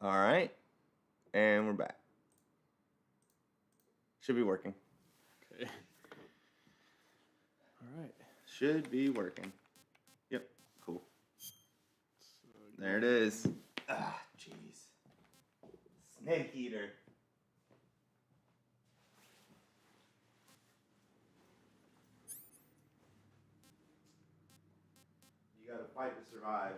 All right. And we're back. Should be working. Okay. All right. Should be working. Yep. Cool. There it is. Ah, jeez. Snake eater. You gotta fight to survive.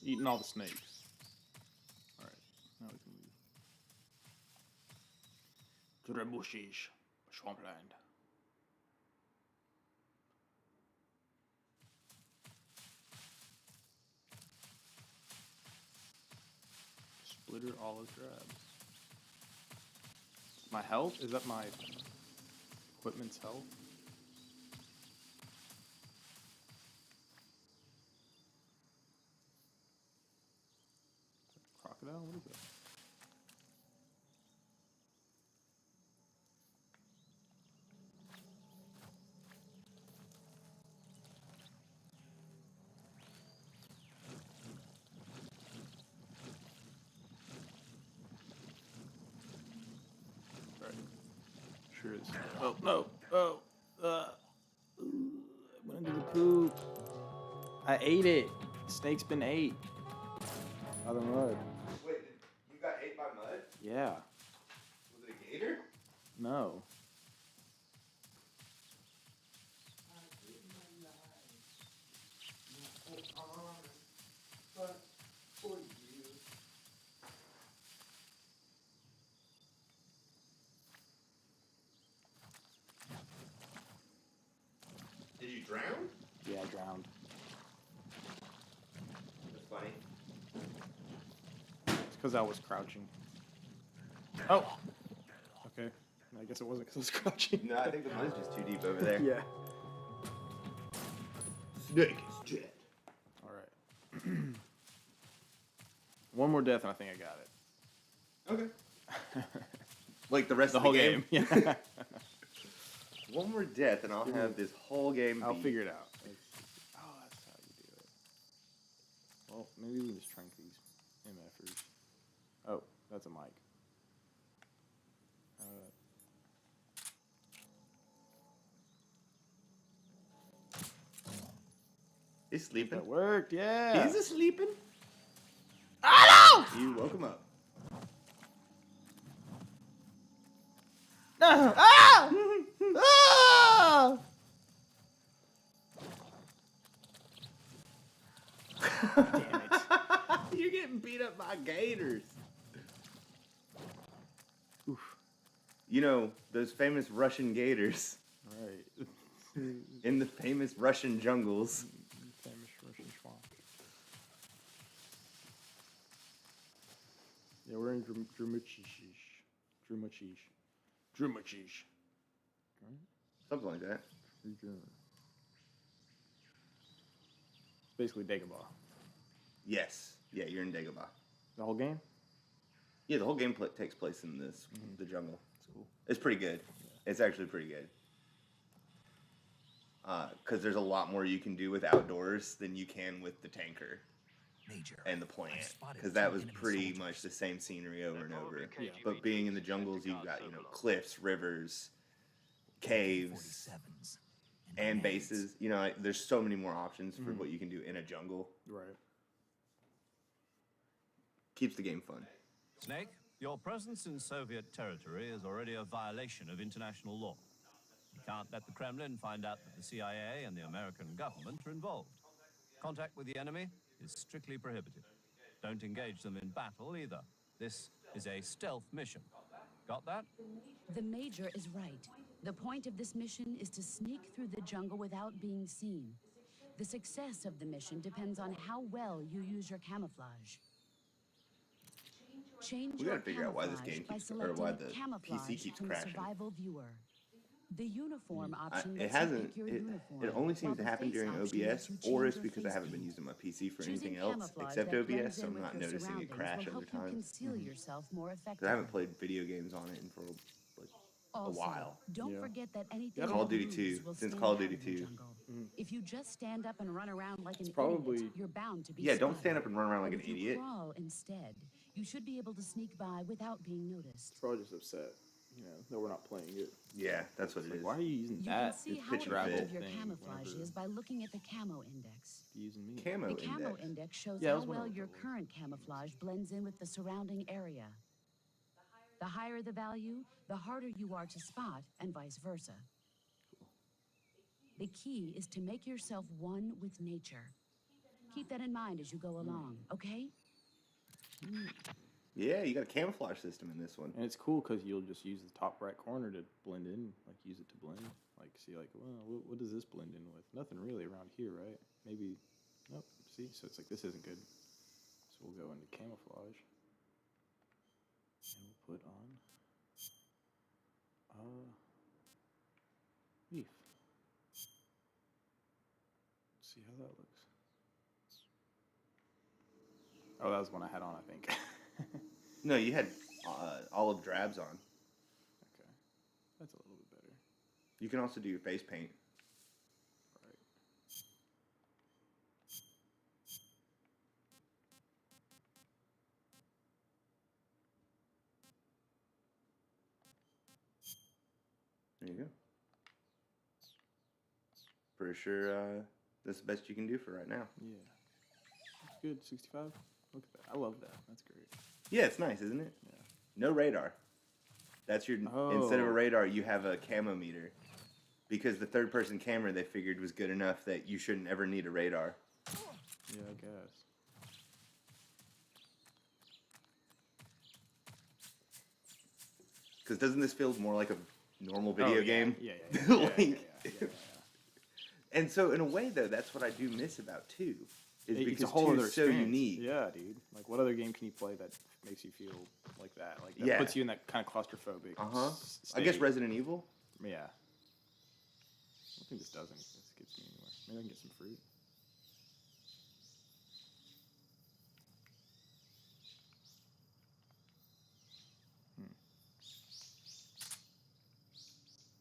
Eating all the snakes. All right. Now we can move. To the bushes. Swampland. Splitter olive drabs. My health? Is that my equipment's health? Crocodile? What is that? Right. Sure is. Oh, no. Oh. I went into the poop. I ate it. Snake's been ate. By the mud. Wait, you got ate by mud? Yeah. Was it a gator? No. Did you drown? Yeah, I drowned. That's funny. It's because I was crouching. Oh! Okay. I guess it wasn't because I was crouching. No, I think the mud's just too deep over there. Yeah. Snake is dead. Alright. One more death and I think I got it. Okay. Like the rest The of whole the game. Yeah. One more death and I'll have this whole game I'll beat. figure it out. Oh, that's how you do it. Well, maybe we can just trank these MFers. Oh, that's a mic. He's sleeping. That worked, yeah. He's sleeping. Ah, no! You woke him up. No! Ah! Ah! Damn it. You're getting beat up by gators. Oof. You know, those famous Russian gators Right. in the famous Russian jungles. Famous Russian swamp. Yeah, we're in Drumachish. Something like that. It's basically Dagobah. Yes. Yeah, you're in Dagobah. The whole game? Yeah, the whole game takes place in this the jungle. It's cool. It's pretty good. Yeah. It's actually pretty good. Because there's a lot more you can do with outdoors than you can with the tanker and the plant. Because that was pretty much the same scenery over and over. Yeah. But being in the jungles, you've got, you know, cliffs, rivers, caves, and bases. You know, like, there's so many more options for what you can do in a jungle. Right. Keeps the game fun. Snake, your presence in Soviet territory is already a violation of international law. You can't let the Kremlin find out that the CIA and the American government are involved. Contact with the enemy is strictly prohibited. Don't engage them in battle either. This is a stealth mission. Got that? The Major is right. The point of this mission is to sneak through the jungle without being seen. The success of the mission depends on how well you use your camouflage. Change We your gotta figure out why this camouflage game by keeps, or selecting why the camouflage PC keeps from the crashing. survival viewer. The uniform I, option it lets you hasn't. pick your It, uniform. it only while seems to the happen face during option lets OBS, you or change it's your because I face haven't been paint. using my PC for Choosing anything else camouflage except that OBS, blends so in I'm with not your noticing it surroundings crash will over help you time. conceal yourself more Because effectively. I haven't played video games on it in for like a Also, while. don't Yeah. forget that anything Call of that Duty moves 2, will since stand Call of out Duty in the 2. jungle. If you just stand up and run around like an probably- idiot, you're bound to be Yeah, don't spotted. stand up and run around like But an if you idiot. crawl instead, you should be able to sneak by without being noticed. Probably just upset, that we're not playing it. Yeah, that's what it Like, is. why are you using You that? can see it's how pitch and effective fit your thing camouflage whenever is by looking at the camo index. you're using me. Camo The camo index. index shows Yeah, I how was well wondering your what that was. current camouflage blends in with the surrounding area. The higher the value, the harder you are to spot, and vice versa. The key is to make yourself one with nature. Keep that in mind as you go along, okay? Yeah, you got a camouflage system in this one. And it's cool because you'll just use the top right corner to blend in, like use it to blend. Like, see, like, well, what does this blend in with? Nothing really around here, right? Maybe, nope, see? So it's like, this isn't good. So we'll go into camouflage. And we'll put on, leaf. Let's see how that looks. Oh, that was one I had on, I think. No, you had olive drabs on. Okay, that's a little bit better. You can also do your face paint. Right. There you go. Pretty sure that's the best you can do for right now. Yeah. That's good. 65. Look at that. I love that. That's great. Yeah, it's nice, isn't it? Yeah. No radar. That's your instead of a Oh. radar, you have a camo meter. Because the third person camera they figured was good enough that you shouldn't ever need a radar. Yeah, I guess. Because doesn't this feel more like a normal video Oh, yeah. game? Yeah. Like- And so in a way though, that's what I do miss about 2. Is because It's a whole 2 other is so experience. unique. Yeah, dude. Like, what other game can you play that makes you feel like that? Like, that Yeah. puts you in that kind of claustrophobic Uh-huh. state. I guess Resident Evil. Yeah. I don't think this does anything. This gets me anywhere. Maybe I can get some fruit.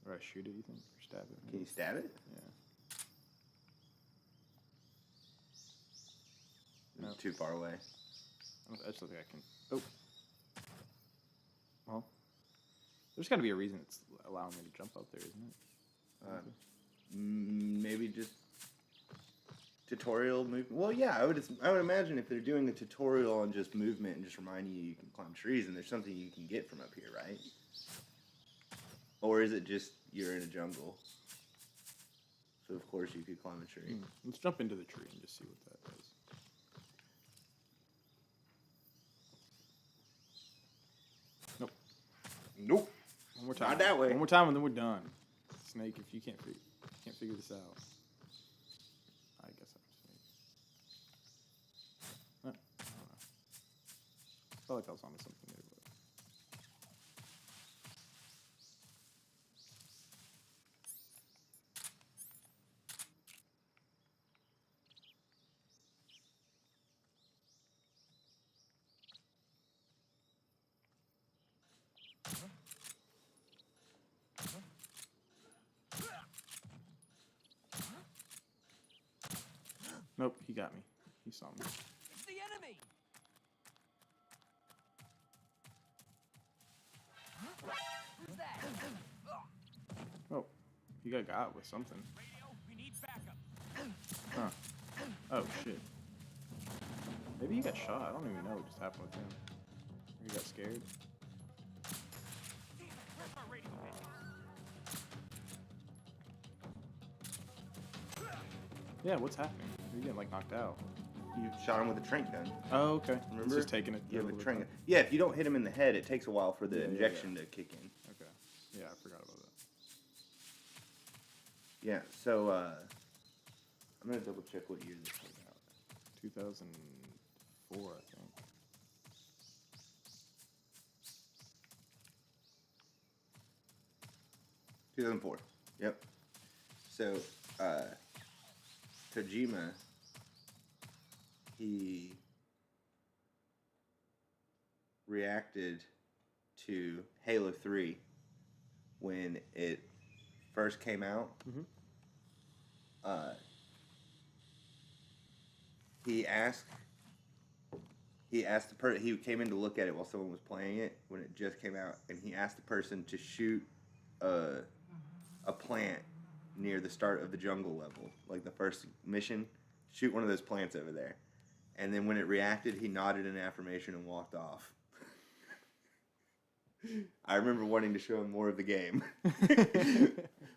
Or I shoot it, you think? Or stab it? Can you stab it? Yeah. No. No. Too far away. I just don't think I can. Oh. Well, there's got to be a reason it's allowing me to jump up there, isn't it? Maybe just tutorial movement. Well, yeah, I would imagine if they're doing a tutorial on just movement and just reminding you can climb trees, and there's something you can get from up here, right? Or is it just you're in a jungle? So of course you could climb a tree. Let's jump into the tree and just see what that does. Nope. Nope. One more time. Not that way. One more time and then we're done. Snake, if you can't figure this out. I guess I'm Snake. I don't know. I felt like I was onto something there, but. Nope, he got me. He saw me. It's the enemy! Who's that? Oh, he got with something. Radio, we need backup. Huh. Oh, shit. Maybe he got shot. I don't even know what just happened with him. Maybe he got scared. Damn it, where's our radio man? Yeah, what's happening? He's getting, like, knocked out. You shot him with a trank gun. Oh, okay. Remember? He's just taking it. You have a little trank bit. gun. Yeah, if you don't hit him in the head, it takes a while for the Yeah, yeah, injection to kick in. Okay. Yeah, I forgot about that. Yeah, so I'm gonna double check what year this came out. 2004, I think. 2004. Yep. So, Kojima, he reacted to Halo 3 when it first came out. He asked he came in to look at it while someone was playing it when it just came out, and he asked the person to shoot a plant near the start of the jungle level, like the first mission. Shoot one of those plants over there, and then when it reacted, he nodded in affirmation and walked off. I remember wanting to show him more of the game,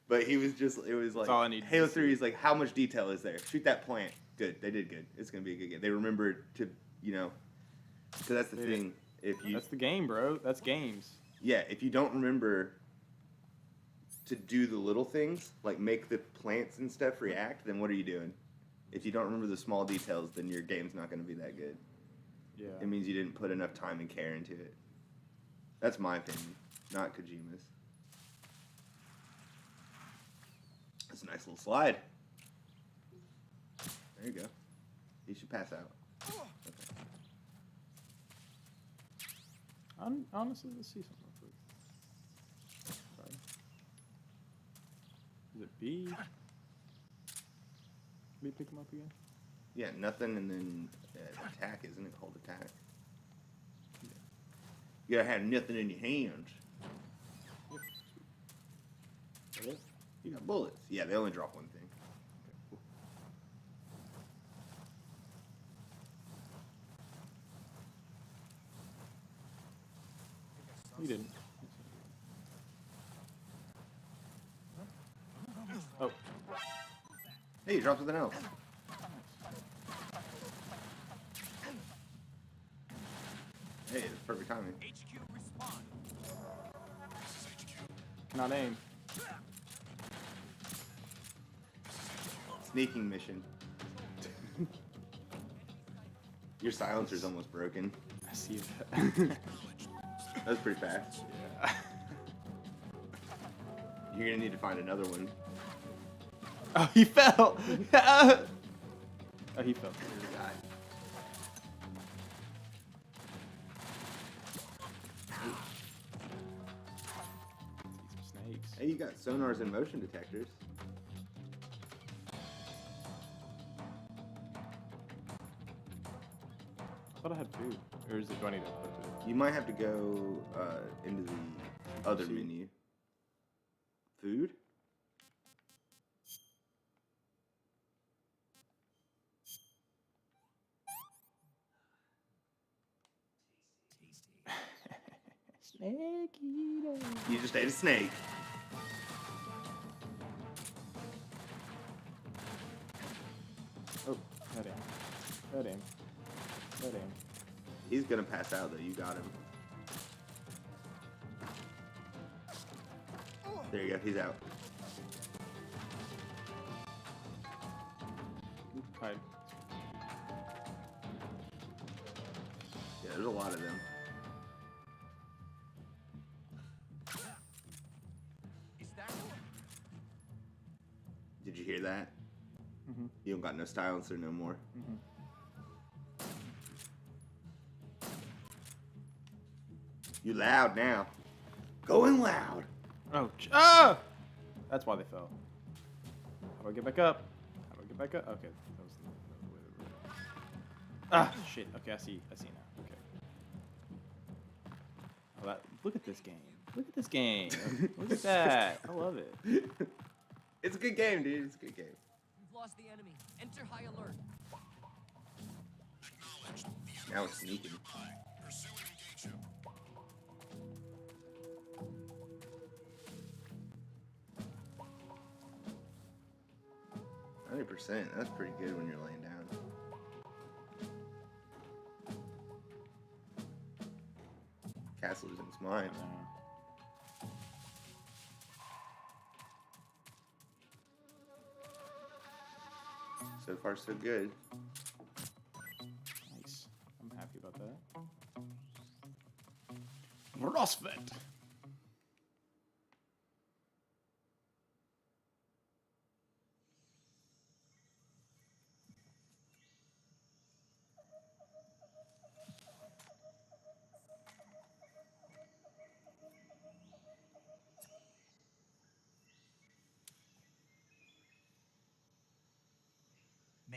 but he was just, it was like, all I need Halo to 3 is like, how much detail is there? Shoot that plant. Good. They did good. It's going to be a good game. They remembered to, because that's the thing. That's the game, bro. That's games. Yeah, if you don't remember to do the little things, like make the plants and stuff react, then what are you doing? If you don't remember the small details, then your game's not going to be that good. Yeah. It means you didn't put enough time and care into it. That's my opinion, not Kojima's. That's a nice little slide. There you go. You should pass out. Okay. Honestly, let's see something real quick. Sorry. Is it B? B pick him up again? Yeah, nothing, and then attack, isn't it? Hold attack. You gotta have nothing in your hands. You got bullets. Yeah, they only drop one thing. Okay, cool. You didn't. Oh. Hey, you dropped something else. Hey, it's perfect timing. HQ respond. Not aim. Sneaking mission. Your silencer's almost broken. I see that. That was pretty fast. Yeah. You're gonna need to find another one. Oh, he fell! Oh, he fell. God. Some snakes. Hey, you got sonars and motion detectors. I thought I had food. Or is it, do I need to put it? You might have to go into the other See. menu. Food? Snake eater. You just ate a snake. Oh, that aim. That aim. That aim. He's gonna pass out though. You got him. There you go. He's out. Hide. Yeah, there's a lot of them. Is that Did you hear that? Mm-hmm. You don't got no silencer no more. Mm-hmm. You loud now. Going loud. Oh, ah! That's why they fell. How do I get back up? How do I get back up? Okay, that was the way to run. Ah, shit. Okay, I see now. Okay. Oh, look at this game. Look at this game. Look at that. I love it. It's a good game, dude. It's a good game. We've lost the enemy. Enter high alert. Now it's sneaking. 100%. That's pretty good when you're laying down. Castle losing its mind. So far, so good. Nice. I'm happy about that. Rosvet.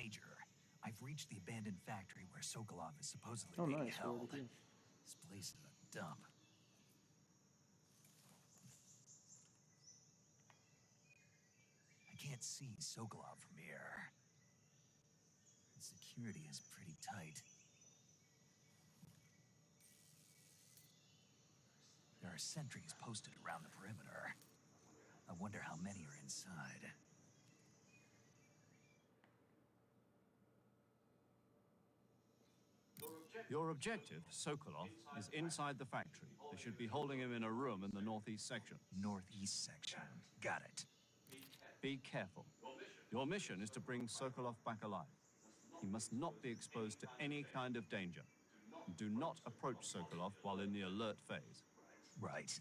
Major, I've reached the abandoned factory where Sokolov is supposedly Oh, being nice. Where held. did he- This place is a dump. I can't see Sokolov from here. The security is pretty tight. There are sentries posted around the perimeter. I wonder how many are inside. Your objective, Sokolov, is inside the factory. They should be holding him in a room in the northeast section. Northeast section. Got it. Be careful. Your mission is to bring Sokolov back alive. He must not be exposed to any kind of danger. Do not approach Sokolov while in the alert phase. Right.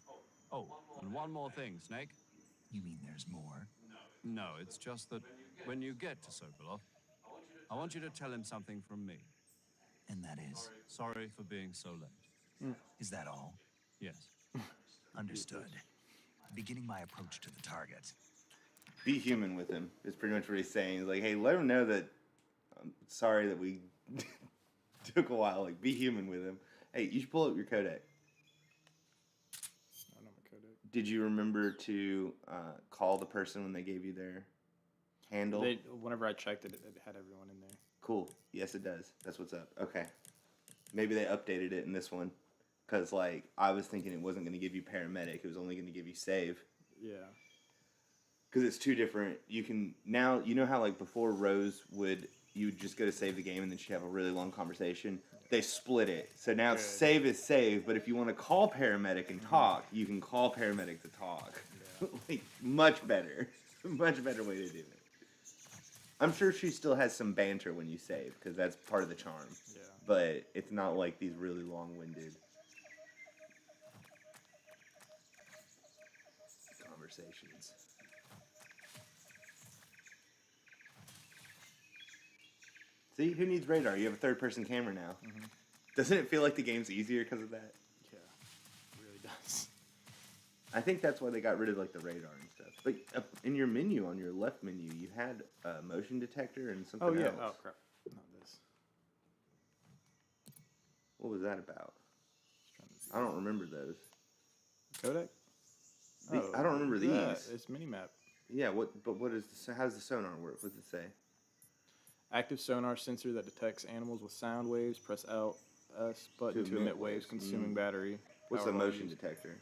Oh, and one more thing, Snake. You mean there's more? No, it's just that when you get to Sokolov, I want you to tell him something from me. And that is? Sorry for being so late. Is that all? Yes. Understood. Beginning my approach to the target. Be human with him is pretty much what he's saying. He's like, hey, let him know that I'm sorry that we took a while. Like, be human with him. Hey, you should pull up your codec. I know my codec. Did you remember to call the person when they gave you their handle? Whenever I checked it, it had everyone in there. Cool. Yes, it does. That's what's up. Okay. Maybe they updated it in this one. Because, like, I was thinking it wasn't going to give you paramedic. It was only going to give you save. Yeah. Because it's two different. You can now, you know how, like, before Rose you would just go to save the game and then she'd have a really long conversation? They split it. So now Good. save is save, but if you want to call paramedic and talk, you can call paramedic to talk. Yeah. Like, much better. Much better way to do it. I'm sure she still has some banter when you save, because that's part of the charm. Yeah. But it's not like these really long-winded conversations. See, who needs radar? You have a third-person camera now. Mm-hmm. Doesn't it feel like the game's easier because of that? Yeah. It really does. I think that's why they got rid of like the radar and stuff. But in your menu, on your left menu, you had a motion detector and something Oh, yeah. else. Oh, crap. Not this. What was that about? Just trying to see. I don't remember those. Codec? I don't remember these. Yeah, it's minimap. Yeah, what is how does the sonar work? What does it say? Active sonar sensor that detects animals with sound waves. Press Alt S button to emit waves, consuming battery. What's Power a while motion used. detector?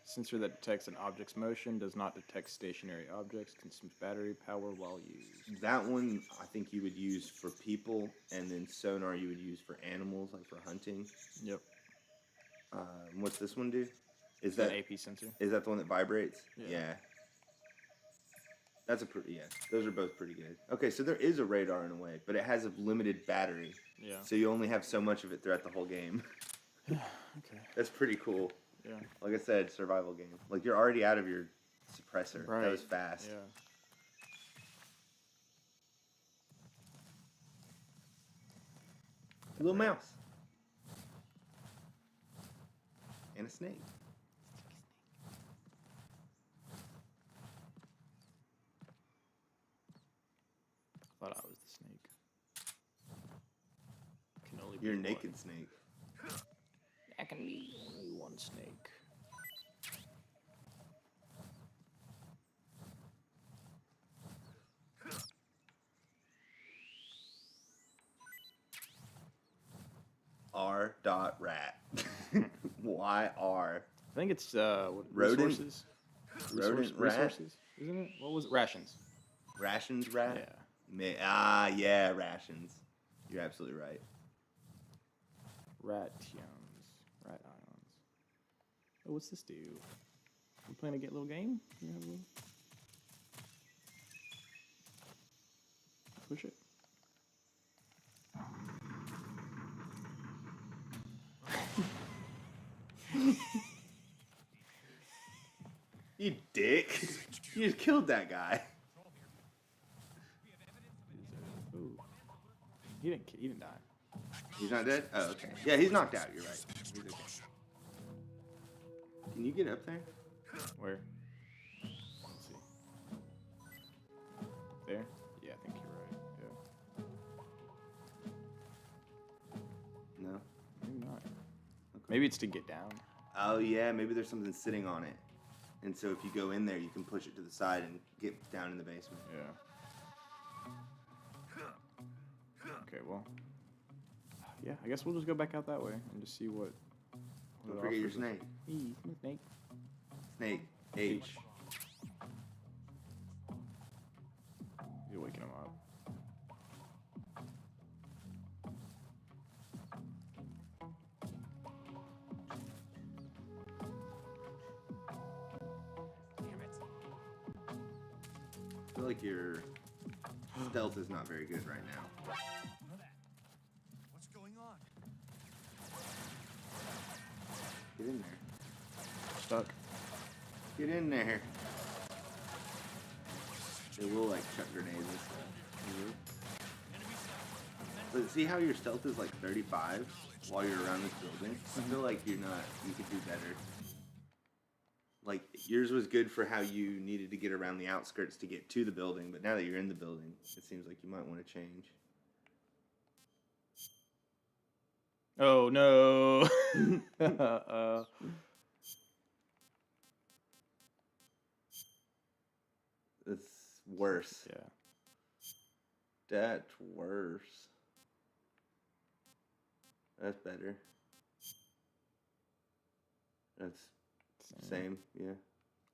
Sensor that detects an object's motion, does not detect stationary objects, consumes battery power while used. That one I think you would use for people, and then sonar you would use for animals, like for hunting. Yep. What's this one do? Is An that AP sensor. is that the one that vibrates? Yeah. That's a pretty, yeah. Those are both pretty good. Okay, so there is a radar in a way, but it has a limited battery. Yeah. So you only have so much of it throughout the whole game. Okay. That's pretty cool. Yeah. Like I said, survival game. Like you're already out of your suppressor. Right. That was fast. Yeah. A little mouse. And a snake. Thought I was the snake. Can only You're a be naked one. snake. I can be only one snake. R.rat. Why R? I think it's Rodent? resources. Rodent rat? Resources, isn't it? What was it? Rations? Rations rat? Yeah. Yeah, rations. You're absolutely right. Rations. Rat ions. Oh, what's this do? You playing a little game? You have a little... Push it. You dick. You just killed that guy. Ooh. He didn't die. He's not dead? Oh, okay. Yeah, he's knocked out. You're right. He's okay. Can you get up there? Where? Let's see. There? Yeah, I think you're right. Yeah. Maybe it's to get down. Oh yeah, maybe there's something sitting on it, and so if you go in there, you can push it to the side and get down in the basement. Yeah. Okay, well. Yeah, I guess we'll just go back out that way and just see what. Don't it forget your offers us. snake. Hey, come on, snake. Snake. H. You're waking him up. Damn it. I feel like your stealth is not very good right now. What's going on? Get in there. Stuck. Get in there. They will like chuck grenades and stuff. But see how your stealth is like 35 while you're around this building? I feel like you could do better. Like yours was good for how you needed to get around the outskirts to get to the building, but now that you're in the building, it seems like you might want to change. Oh no. It's worse. Yeah. That's worse. That's better. That's same, yeah.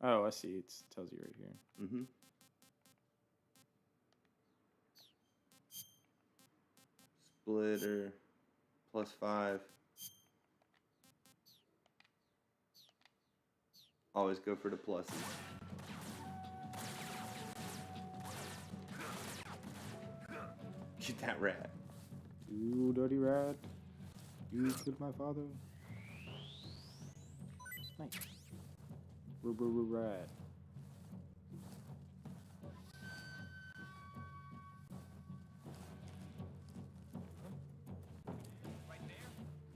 Oh, I see. It tells you right here. Mm-hmm. Splitter. +5. Always go for the pluses. Get that rat. You dirty rat. You killed my father. Nice. Rat.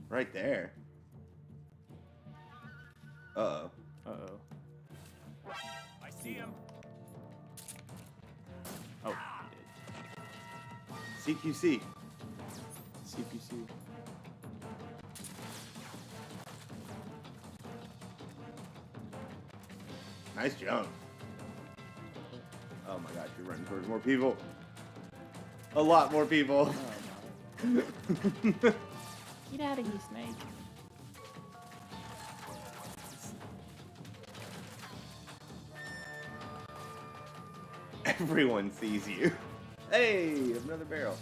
Right there. Uh-oh. Uh-oh. I see him. Oh, CQC. CPC. Nice jump. Oh my gosh, you're running towards more people. A lot more people. Get out of here, snake. Everyone sees you. Hey, another barrel.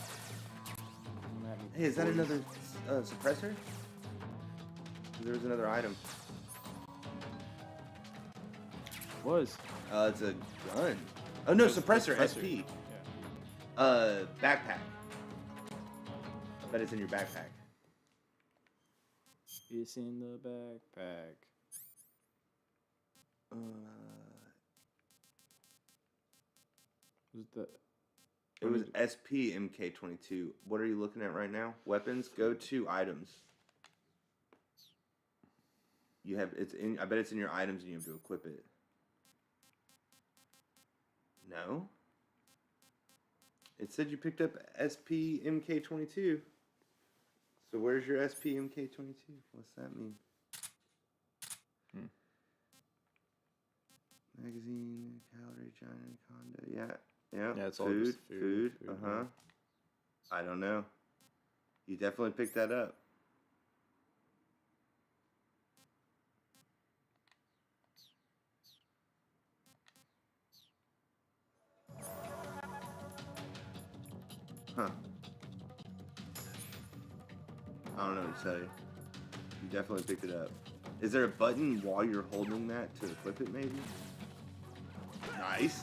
Hey, is that another suppressor? There was another item. Was. It's a gun. Oh no, It's suppressor, suppressor. SP. Yeah. Backpack. I bet it's in your backpack. It's in the backpack. Was the It was SP MK22. What are you looking at right now? Weapons. Go to items. You have it's in. I bet it's in your items, and you have to equip it. No. It said you picked up SP MK22. So where's your SP MK22? What's that mean? Magazine, calorie, giant, condo. Yeah. Yeah, it's all food, just food. Uh-huh. I don't know. You definitely picked that up. Huh. I don't know what to tell you. You definitely picked it up. Is there a button while you're holding that to equip it, maybe? Nice.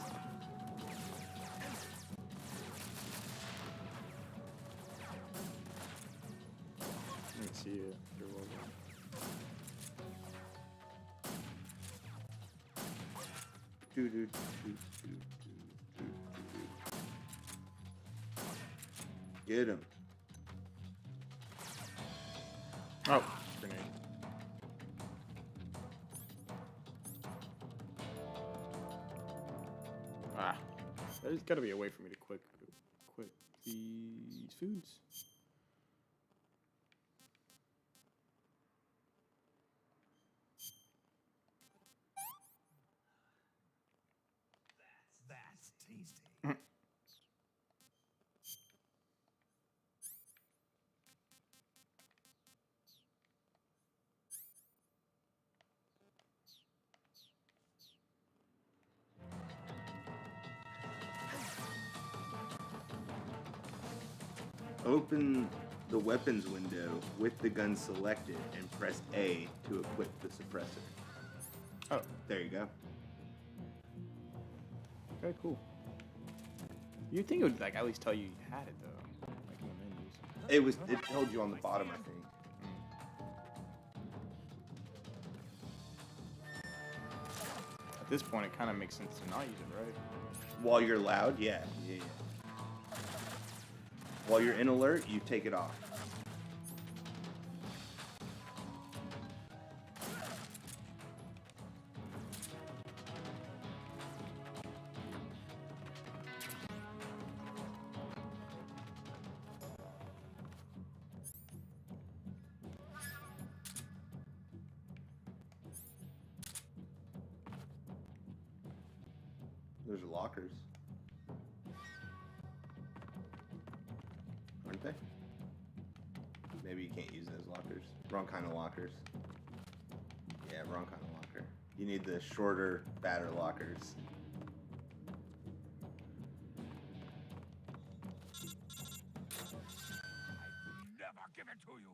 I didn't see it. There was Do, do, do, do, do, do. Get him. Oh, grenade. Ah, there's got to be a way for me to quick these foods. Open the weapons window with the gun selected and press A to equip the suppressor. Oh, There you go. okay, cool. You'd think it would like at least tell you you had it though, like in the menus. It told you on the bottom, I think. At this point, it kind of makes sense to not use it, right? While you're loud, yeah. While you're in alert, you take it off. Those are lockers. Aren't they? Maybe you can't use those lockers. Wrong kind of lockers. Yeah, wrong kind of locker. You need the shorter, fatter lockers. Never give it to you.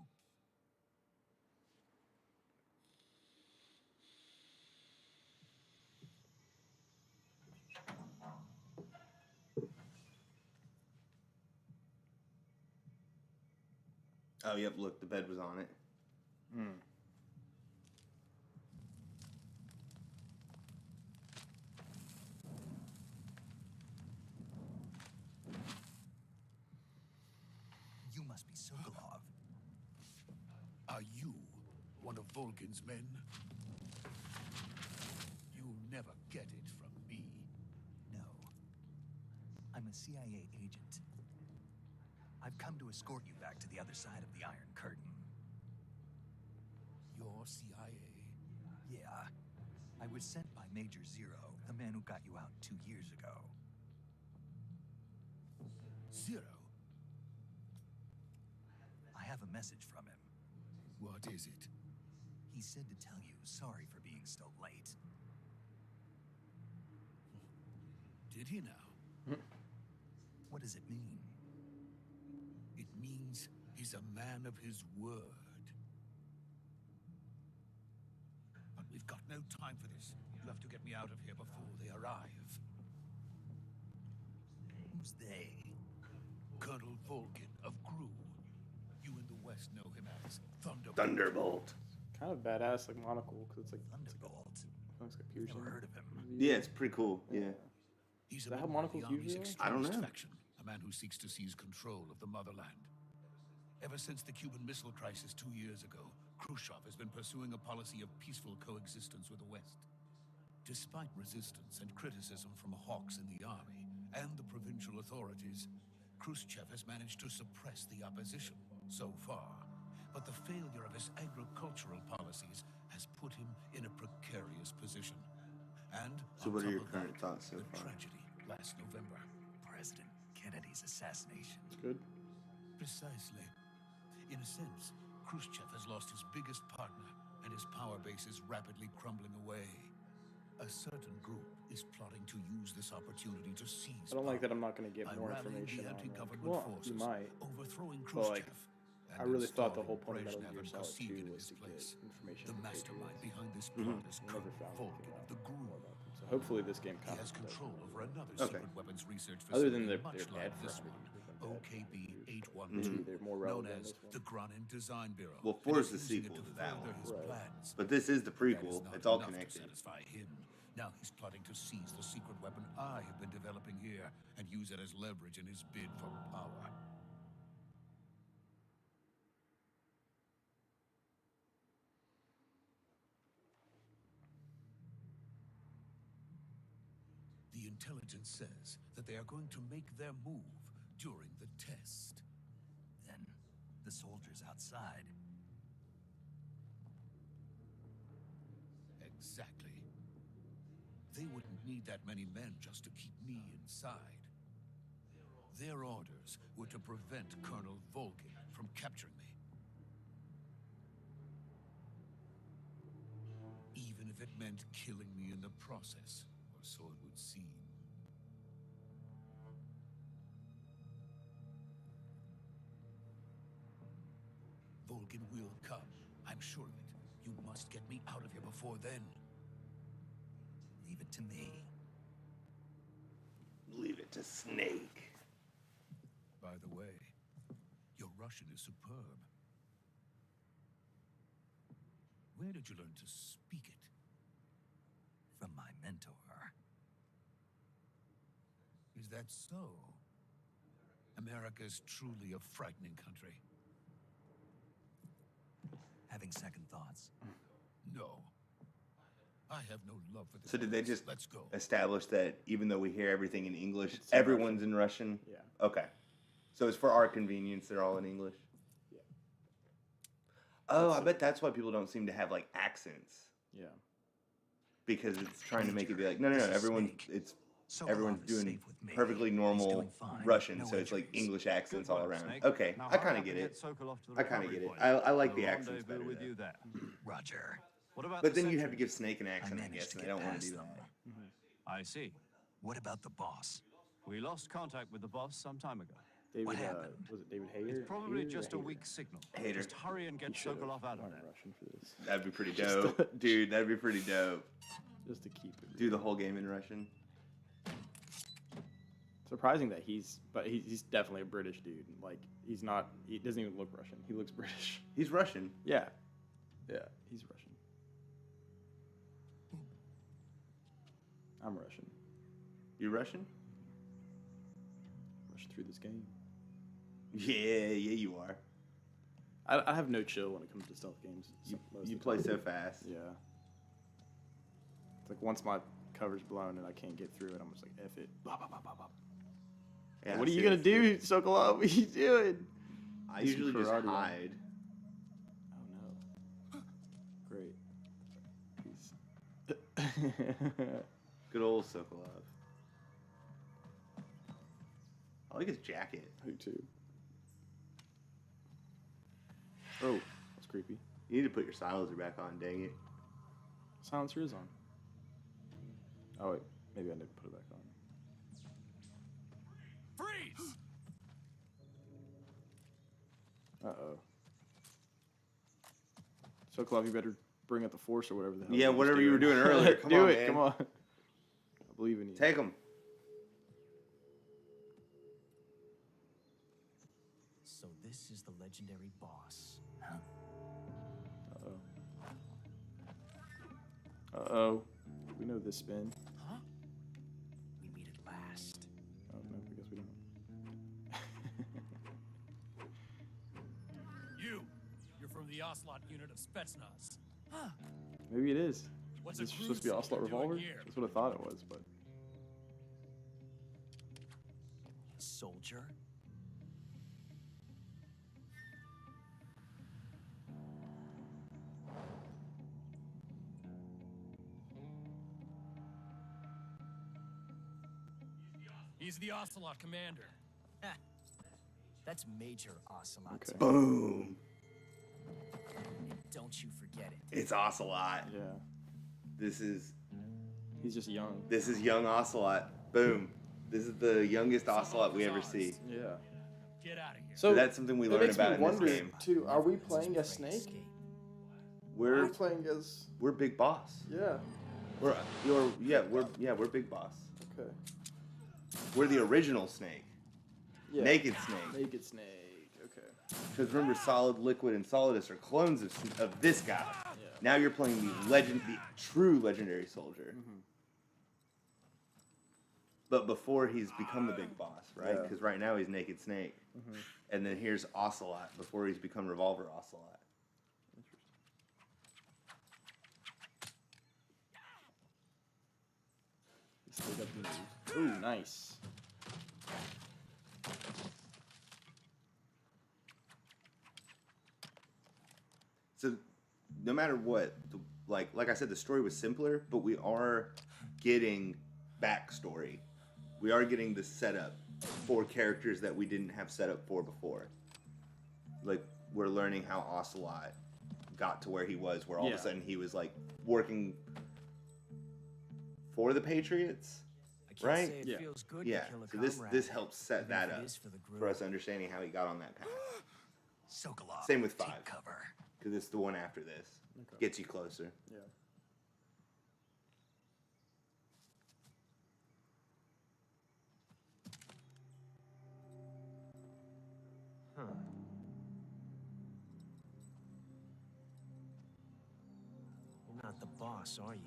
Oh, yep, look, the bed was on it. You must be Sokolov. Are you one of Volkin's men? You'll never get it from me. No. I'm a CIA agent. I've come to escort you back to the other side of the Iron Curtain. You're CIA? Yeah. I was sent by Major Zero, the man who got you out 2 years ago. Zero? I have a message from him. What is it? He said to tell you sorry for being so late. Did he now? What does it mean? It means he's a man of his word. But we've got no time for this. You have to get me out of here before they arrive. Who's they? Colonel Volkin of Gru. You in the West know him as Thunderbolt. Thunderbolt. Kind of badass, like monocle, because it's like Thunderbolt. looks like a piercing. Never heard of him. Yeah, it's pretty cool. Yeah. He's Is that a how member of the monocles Army's usually are? I don't extremist know. faction, a man who seeks to seize control of the motherland. Ever since the Cuban Missile Crisis 2 years ago, Khrushchev has been pursuing a policy of peaceful coexistence with the West. Despite resistance and criticism from hawks in the army and the provincial authorities, Khrushchev has managed to suppress the opposition so far. But the failure of his agricultural policies has put him in a precarious position. And So on what are top your of current that, thoughts so the far? tragedy last November. President Kennedy's assassination. It's good. Precisely. In a sense, Khrushchev has lost his biggest partner, and his power base is rapidly crumbling away. A certain group is plotting to use this opportunity to seize I don't like that I'm power not going to get by more rallying information the on. Like, anti-government well, forces, you might. overthrowing But, Khrushchev. like, and I really thought the installing whole point of Metal Brezhnev Gear and Solid Kosygin 2 in was his to get place. information The on the mastermind Patriots. behind this plot is I never Colonel found Volkin anything of out the Gru. more about them. So hopefully this game He kind has of control over another Okay. secret weapons research Other facility than they're much dead like for this some one, reason. They've been dead OKB for 812, They're more known relevant as than this the one. Granin Design Bureau. Well, and 4 is is the using it sequel to to that further one. his Right. plans. But this is the That is prequel. not It's all enough to connected. satisfy him. Now he's plotting to seize the secret weapon I have been developing here and use it as leverage in his bid for power. The intelligence says that they are going to make their move during the test. Then the soldiers outside. Exactly. They wouldn't need that many men just to keep me inside. Their orders were to prevent Colonel Volkin from capturing me. Even if it meant killing me in the process, or so it would seem. Pumpkin will come. I'm sure of it. You must get me out of here before then. Leave it to me. Leave it to Snake. By the way, your Russian is superb. Where did you learn to speak it? From my mentor. Is that so? America is truly a frightening country. Having second thoughts. No. I have no love for this. So did they place. just Let's go. establish that even though we hear everything in English, It's in everyone's in Russian? Yeah. Okay. So it's for our convenience, they're all in English? Yeah. Oh, I bet that's why people don't seem to have, like, accents. Yeah. Because it's trying to make it be like, no, This is everyone's, Snake. it's, Sokolov everyone's is doing safe with me. perfectly He's normal doing fine. Russian, No so it's like injuries. English accents Good all work, around. Snake. Okay, Now I hurry kind of up get and it. Sokolov to the I kind of recovery get it. point. I like the We'll accents better. rendezvous with Though. you there. Roger. What about But the then you'd have to sentries? give Snake an I accent, I managed guess, to and I get don't want to past do them. that. I see. What about the boss? We lost contact with the boss some time ago. David, What happened? was it David Hager? It's probably Hager or just a Hager? weak signal. Hater. Just hurry and get He should've Sokolov out of learned there. Russian for this. That'd be pretty Just dope. Dude, that'd be pretty dope. Just to keep it. Do the whole game in Russian. Surprising that he's definitely a British dude. Like he doesn't even look Russian. He looks British. He's Russian. Yeah. Yeah, he's Russian. I'm Russian. You Russian? Rushing through this game. Yeah, you are. I have no chill when it comes to stealth games. You play so fast. Yeah. It's like once my cover's blown and I can't get through it, I'm just like, F it. Blah, blah, blah, blah, blah. Yeah, What are you going to do, seriously. Sokolov? What are you doing? I Do some usually just karate. hide. Oh, no. Great. He's... Good old Sokolov. I like his jacket. Who too? Oh, that's creepy. You need to put your silencer back on, dang it. Silencer is on. Oh wait, maybe I need to put it back on. Freeze! Uh-oh. Sokolov, you better bring up the force or whatever the hell. Yeah, was whatever you were doing earlier. Come Do on, it, man. come on. I believe in you. Take him. So this is the legendary boss. Huh? Uh-oh. Uh-oh. We know this spin. Huh? We meet at last. Oh, no, I guess we don't. You're from the Ocelot unit of Spetsnaz. Maybe it is. What's Is a this supposed to be crude an Ocelot soldier doing revolver? here? That's what I thought it was, but... Soldier? He's the Ocelot commander. That's Major Ocelot. Okay. Boom. Don't you forget it. It's Ocelot. Yeah. This is He's just young. young Ocelot. Boom. This is the youngest Ocelot we ever see. Yeah. Get out of here. So That's something we it learn makes me about in wonder, this game. too, are we playing as Snake? We're We're playing as... Big Boss. Yeah. We're Big Boss. Okay. We're the original Snake. Yeah. Naked Snake. Naked Snake. Okay. Because remember, Solid, Liquid, and Solidus are clones of this guy. Yeah. Now you're playing the true legendary soldier. Mhm. But before he's become the big boss, right? Yeah. Because right now he's Naked Snake. Mhm. And then here's Ocelot before he's become Revolver Ocelot. Interesting. Still got the moves. Ooh, nice. So no matter what, like I said, the story was simpler, but we are getting backstory. We are getting the setup for characters that we didn't have set up for before. Like we're learning how Ocelot got to where he was, where all of Yeah. a sudden he was like working for the Patriots. I can't Right? say it Yeah. feels good Yeah. to kill a So this comrade, helps set even that if it up is for the for us group. understanding how he got on that path. Sokolov, Same with take 5. cover. Because it's the one after this. Okay. Gets you closer. Yeah. Huh. You're not the boss, are you?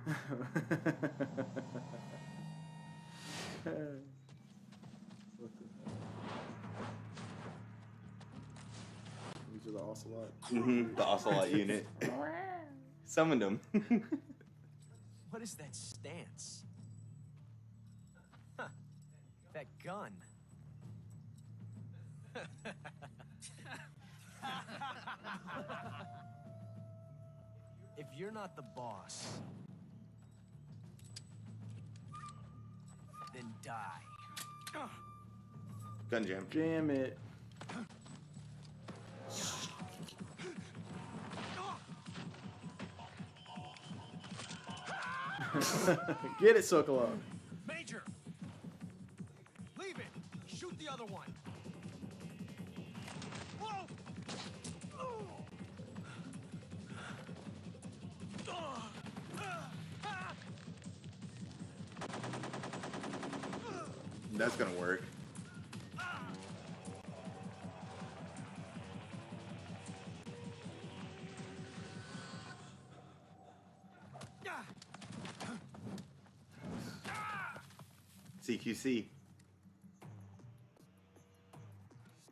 What the hell? These are the ocelot. The Ocelot unit. Summoned him. What is that stance? Huh. That gun. If you're not the boss, then die. Gun jam. Jam it. Get it, Sokolov. Major! Leave it! Shoot the other one! Whoa! That's gonna work. CQC.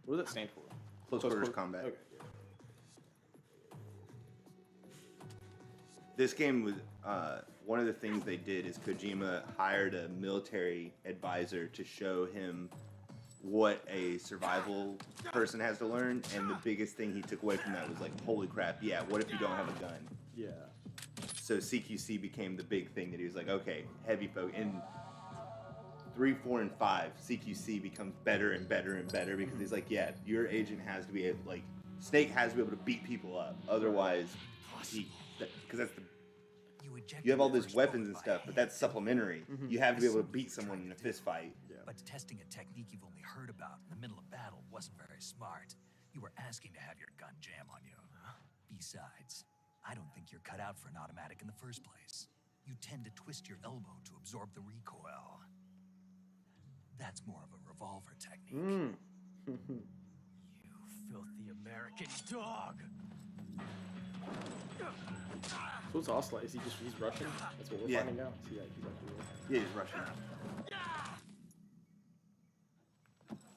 What does that stand for? Close quarters combat. Okay. This game was one of the things they did is Kojima hired a military advisor to show him what a survival person has to learn, and the biggest thing he took away from that was like, holy crap, yeah, what if you don't have a gun? Yeah. So CQC became the big thing that he was like, okay, heavy focus. In 3, 4, and 5, CQC becomes better and better and better because he's like, yeah, your agent has to be able, like, Snake has to be able to beat people up. Otherwise, because that's the you have all these weapons and stuff, but that's supplementary. You have to be able to beat someone in a fist fight. Yeah. But testing a technique you've only heard about in the middle of battle wasn't very smart. You were asking to have your gun jam on you. Besides, I don't think you're cut out for an automatic in the first place. You tend to twist your elbow to absorb the recoil. That's more of a revolver technique. You filthy American dog! So what's Ocelot? Is he's Russian? That's what we're Yeah. finding out. He's actually Russian. Yeah, he's Russian.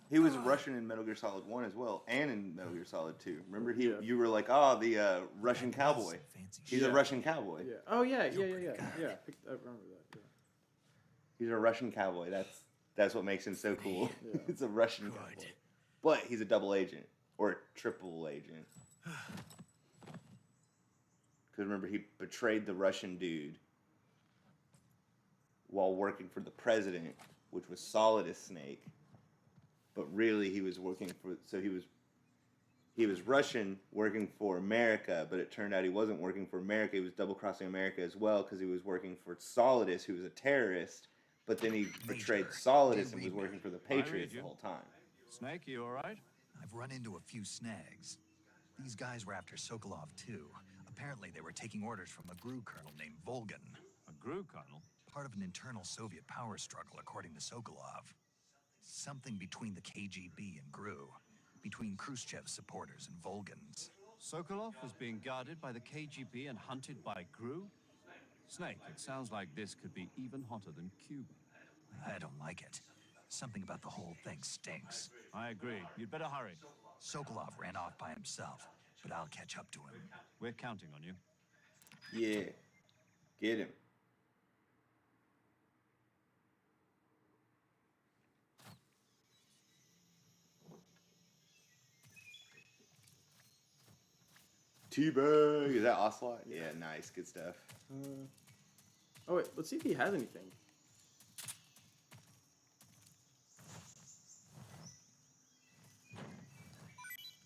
He was Russian in Metal Gear Solid 1 as well, and in Metal Gear Solid 2. Remember, you were like, oh, the Russian cowboy. He's a Russian cowboy. Yeah. Oh yeah. I remember that. Yeah. He's a Russian cowboy. That's what makes him so cool. Yeah. It's a Russian cowboy. But he's a double agent. Or a triple agent. Because remember, he betrayed the Russian dude while working for the president, which was solid as Snake. But really, he was working for... So he was Russian working for America, but it turned out he wasn't working for America. He was double-crossing America as well because he was working for Solidus, who was a terrorist. But then he betrayed Solidus and was working for the Patriots the whole time. Snake, you all right? I've run into a few snags. These guys were after Sokolov too. Apparently they were taking orders from a GRU colonel named Volgan. A GRU colonel? Part of an internal Soviet power struggle, according to Sokolov. Something between the KGB and GRU. Between Khrushchev's supporters and Volgan's. Sokolov was being guarded by the KGB and hunted by GRU? Snake, it sounds like this could be even hotter than Cuba. I don't like it. Something about the whole thing stinks. I agree. You'd better hurry. Sokolov ran off by himself, but I'll catch up to him. We're counting on you. Yeah. Get him. T-Bag. Is that Ocelot? Yeah, nice. Good stuff. Oh wait, let's see if he has anything.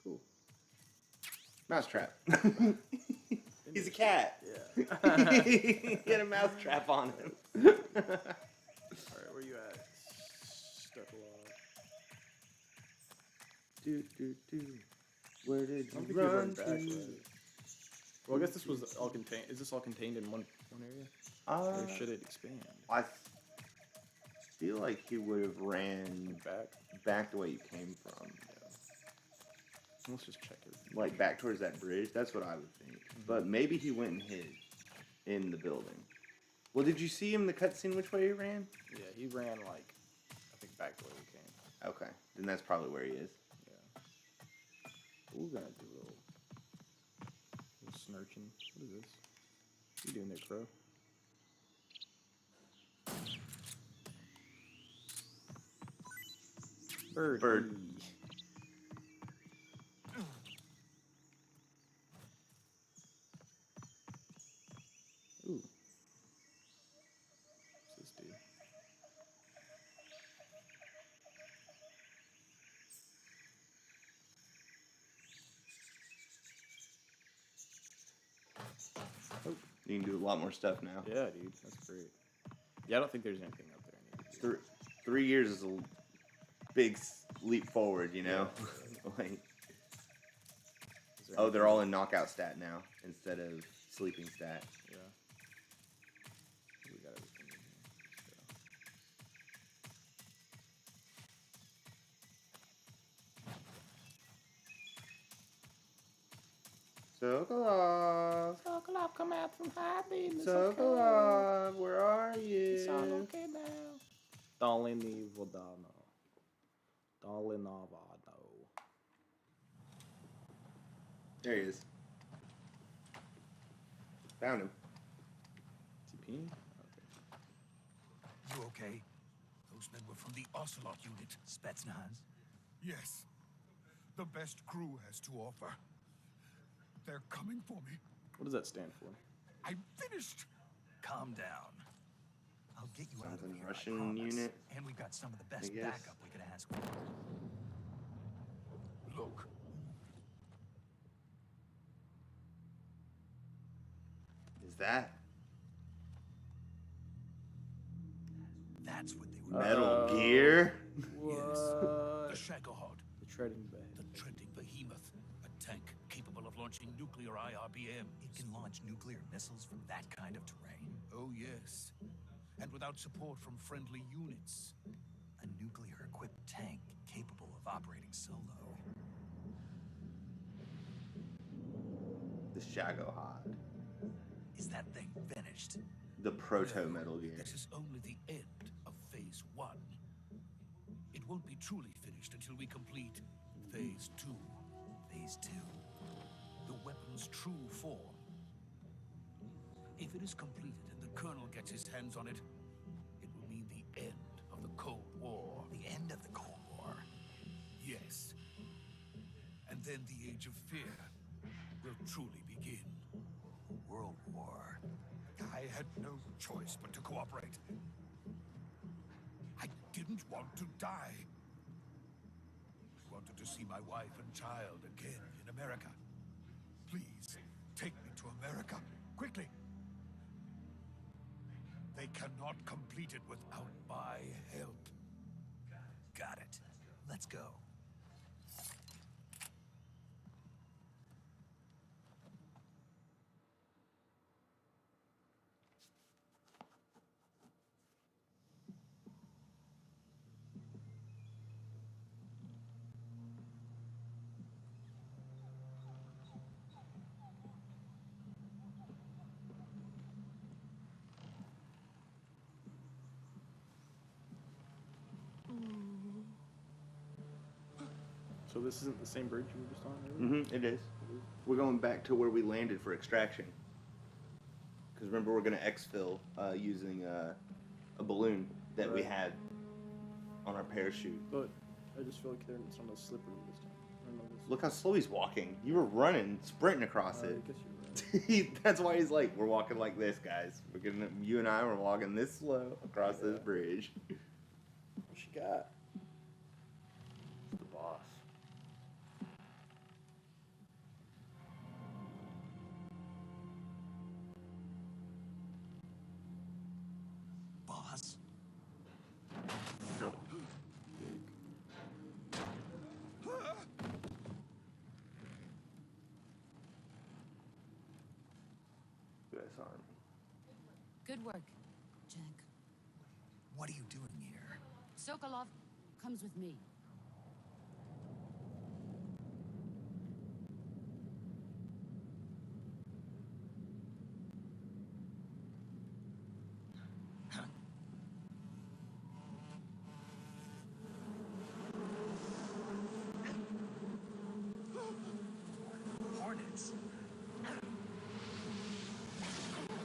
Cool. Mousetrap. He's a cat. Yeah. He had a mouse trap on him. Alright, where you at? Stuck along. Do, do, do. Where did I don't think you you're run running back, to? right? Well, I guess this was all contained. Is this all contained in one area? Or should it expand? I feel like he would have ran back the way you came from. Let's just check it. Like back towards that bridge. That's what I would think. But maybe he went and hid in the building. Well, did you see him in the cutscene which way he ran? Yeah, he ran like, I think back the way we came. Okay, then that's probably where he is. Yeah. We're gonna do a little snurching. What is this? What are you doing there, Crow? Bird. Bird. Ooh. What's this do? Oh. You can do a lot more stuff now. Yeah, dude. That's great. Yeah, I don't think there's anything up there I need to do. 3 years is a big leap forward, you know? Like, oh, they're all in knockout stat now instead of sleeping stat. Yeah. We got everything in here. Sokolov! Sokolov, come out from hiding. Sokolov, where are you? It's all okay now. Doliny Vodano. Dolinavado. There he is. Found him. TP? Okay. You okay? Those men were from the Ocelot unit. Spetsnaz? Yes. The best crew has to offer. They're coming for me. What does that stand for? I'm finished. Calm down. I'll get you out of Something here, Russian I promise. unit, And we've got some of the best I guess. backup we could ask for. Look. Is that That's what they were. Metal Gear? Yes. The What? Shagohod. The treading bed. The Treading Behemoth. A tank capable of launching nuclear IRBM. It can launch nuclear missiles from that kind of terrain. Oh, yes. And without support from friendly units. A nuclear-equipped tank capable of operating solo. The Shagohod. Is that thing finished? The proto Metal Gear. This is only the end of Phase 1. It won't be truly finished until we complete Phase 2. Phase 2. The weapon's true form. If it is completed and the Colonel gets his hands on it, it will mean the end of the Cold War. The end of the Cold War. Yes. And then the Age of Fear will truly begin. World War. I had no choice but to cooperate. I didn't want to die. I wanted to see my wife and child again in America. Please, take me to America, quickly. They cannot complete it without my help. Got it. Let's go. So this isn't the same bridge you were just on earlier? Mm-hmm, it is. We're going back to where we landed for extraction. Because remember, we're going to exfil using a balloon that we Right. had on our parachute. But I just feel like it's not as slippery this time. I don't know this. Look how slow he's walking. You were running, sprinting across I it. guess you're right. That's why he's like, we're walking like this, guys. We're gonna, you and I were walking this slow across this bridge. What you got? The boss. U.S. Army. Good work, Jack. What are you doing here? Sokolov comes with me. Hornets.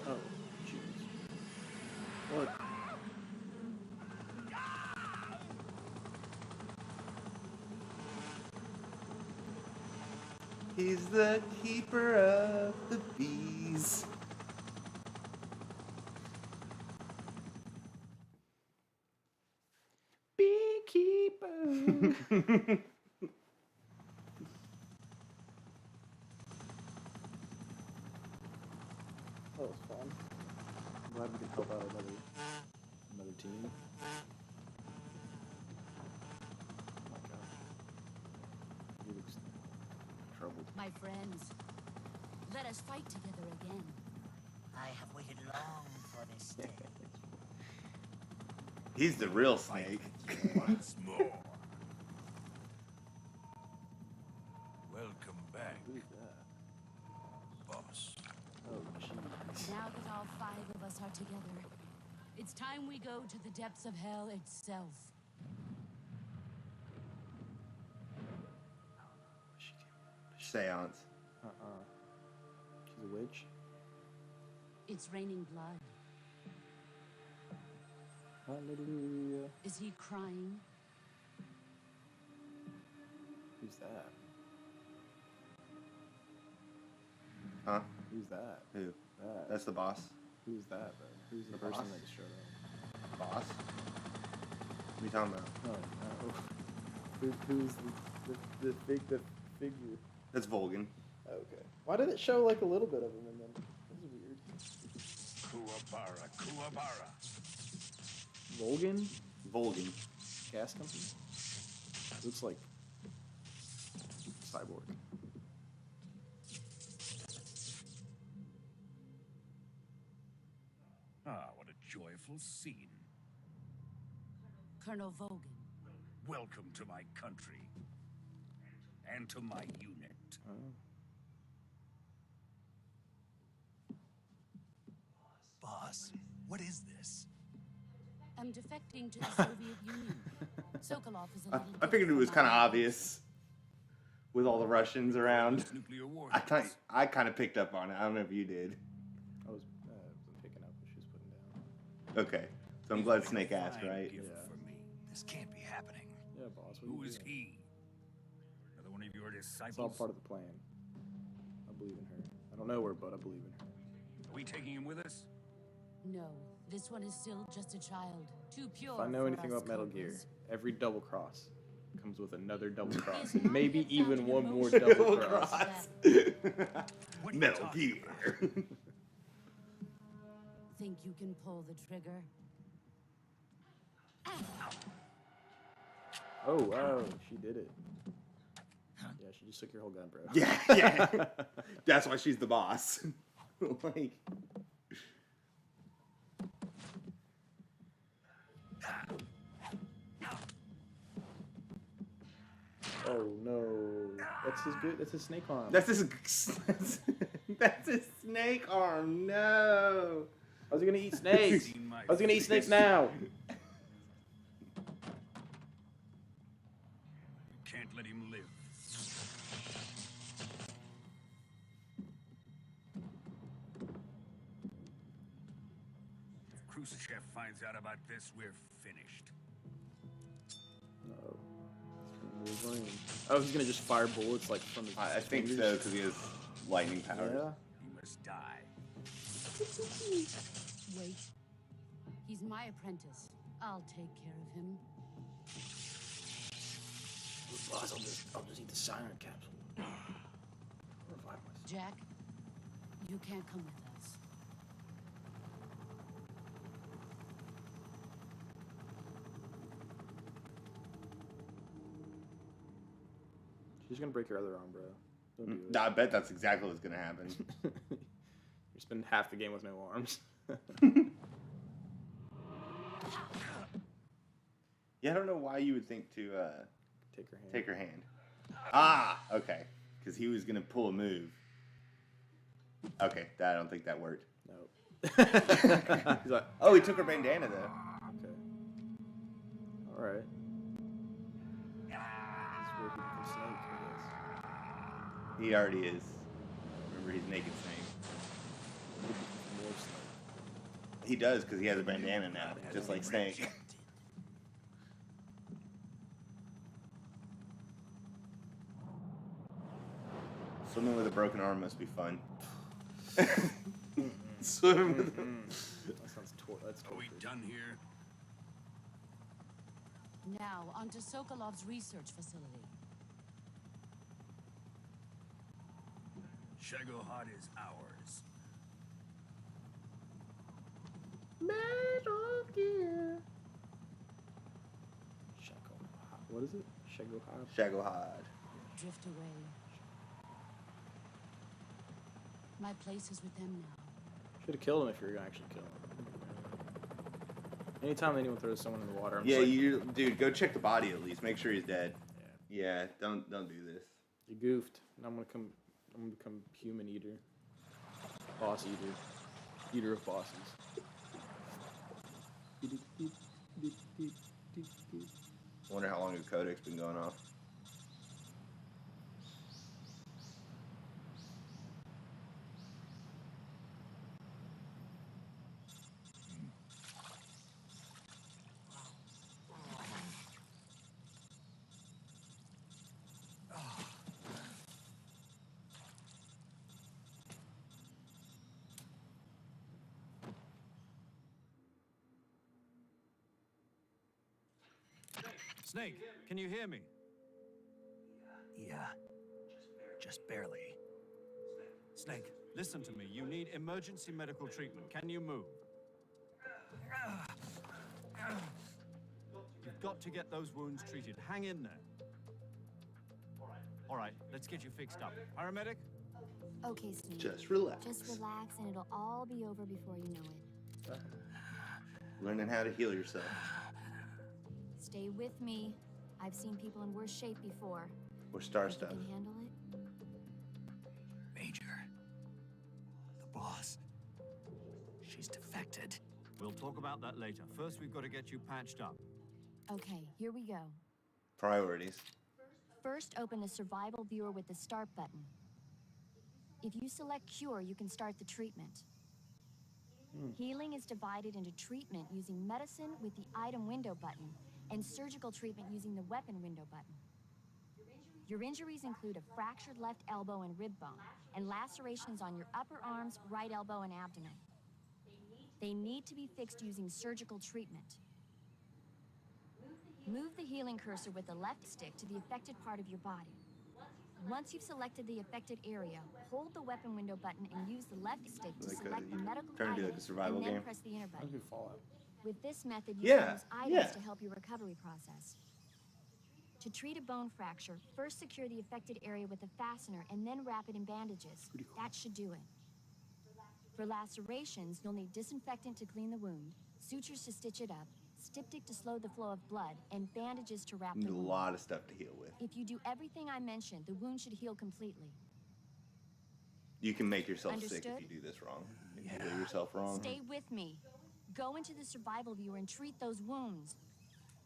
Oh, jeez. What? He's the keeper of the bees. Beekeeper. That was fun. I'm glad we could help out another team. Oh my gosh. He looks troubled. My friends, let us fight together again. I have waited long for this day. He's the real Snake. Once more. Welcome back, Who's that? boss. Oh, jeez. Now that all 5 of us are together, it's time we go to the depths of hell itself. She came. Seance. She's a witch. It's raining blood. Hallelujah. Is he crying? Who's that? Huh? Who's that? Who? That. That's the boss. Who's that, though? Who's the The person boss? that just showed up? Boss? What are you talking about? Oh, no. Who's the figure? That's Volgan. Okay. Why did it show like a little bit of him and then? This is weird. Kuwabara, Kuwabara. Volgan? Volgan. Gas company? Looks like cyborg. Ah, what a joyful scene. Colonel Vogan. Welcome to my country. And to my unit. Oh. Boss, what is this? I'm defecting to the Soviet Union. Sokolov is a little I figured it was kind of different. obvious with all the Russians around. Nuclear war. I kind of picked up on it. I don't know if you did. I wasn't picking up what she was putting down. Okay. So I'm glad Snake asked, right? Gift Yeah. for me. This can't be happening. Yeah, boss. What Who are you is doing? he? Another one of your disciples? It's all part of the plan. I believe in her. I don't know her, but I believe in her. Are we taking him with us? No, this one is still just a child. Too pure. If I know for anything us about Metal Gear, Cobras. every double cross comes with another double cross, Is and not maybe yet even found in one a more motion. double cross. What are you Metal talking Gear. about? Think you can pull the trigger? Oh, she did it. Yeah, she just took your whole gun, bro. Yeah. That's why she's the boss. Like, Oh no, that's his good. That's his snake arm. that's his snake arm. No. I was gonna eat snakes. Seen my I was gonna eat face. snakes now. Can't let him live. If Khrushchev finds out about this, we're finished. No. Wolverine. Oh, he's gonna just fire bullets like from his I think so fingers? because he has lightning powers. Yeah. He must die. Wait. He's my apprentice. I'll take care of him. Boss, I'll just eat the siren capsule. Revive myself. Jack, you can't come with us. She's gonna break your other arm, bro. Don't do it. I bet that's exactly what's gonna happen. You spend half the game with no arms. Yeah, I don't know why you would think to Take her hand. take her hand. Ah, okay. Because he was going to pull a move. Okay, I don't think that worked. Nope. He's like, oh, he took her bandana, though. Okay. All right. That's where he becomes Snake, I guess. He already is. Remember, he's Naked Snake. More Snake. He does, because he has a bandana now, just like Snake. Swimming with a broken arm must be fun. Swimming with a... That sounds that's Are we torture. done here? Now, on to Sokolov's research facility. Shagohod is ours. Metal Gear. What is it? Shagohod? Shagohod. Drift away. My place is with them now. Should have killed him if you were gonna actually kill him. Anytime anyone throws someone in the water, I'm Yeah, just like, dude, go check the body at least. Make sure he's dead. Yeah, don't do this. you goofed. And I'm gonna become human eater. Boss eater. Eater of bosses. I wonder how long the codec's been going off. Snake, can you hear me? Yeah. Just barely. Snake, listen to me. You need emergency medical treatment. Can you move? You've got to get those wounds treated. Hang in there. All right, let's get you fixed up. Paramedic? Okay, Snake. Just relax. Just relax and it'll all be over before you know it. Learning how to heal yourself. Stay with me. I've seen people in worse shape before. Or star Think you stuff. can handle it? Major. The boss. She's defected. We'll talk about that later. First, we've got to get you patched up. Okay, here we go. Priorities. First, open the survival viewer with the start button. If you select cure, you can start the treatment. Healing is divided into treatment using medicine with the item window button and surgical treatment using the weapon window button. Your injuries include a fractured left elbow and rib bone and lacerations on your upper arms, right elbow, and abdomen. They need to be fixed using surgical treatment. Move the healing cursor with the left stick to the affected part of your body. Once you've selected the affected area, hold the weapon window button and use the left stick to Like select the medical trying to do item, like a survival and then game. press the enter That'd button. be Fallout. With this method, you Yeah, can use items yeah. to help your recovery process. To treat a bone fracture, first secure the affected area with a fastener and then wrap it in bandages. That should do it. For lacerations, you'll need disinfectant to clean the wound, sutures to stitch it up, styptic to slow the flow of blood, and bandages to wrap You the need a wound. lot of stuff to heal with. If you do everything I mentioned, the wound should heal completely. You can make yourself sick Understood? if you do this wrong. If you heal yourself wrong. Stay with me. Go into the survival viewer and treat those wounds.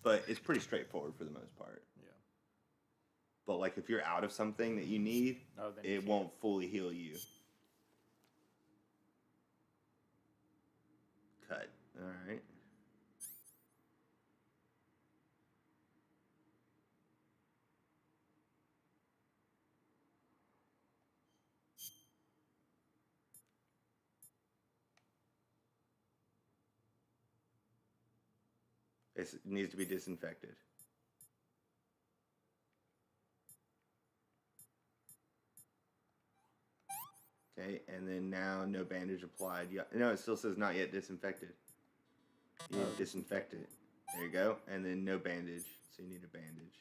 But it's pretty straightforward for the most part. Yeah. But like if you're out of something that you need, Oh, then you it can't. won't fully heal you. Cut. All right. It needs to be disinfected. Okay, and then now no bandage applied. Yeah, no, it still says not yet disinfected. You need to disinfect it. There you go. And then no bandage, so you need a bandage.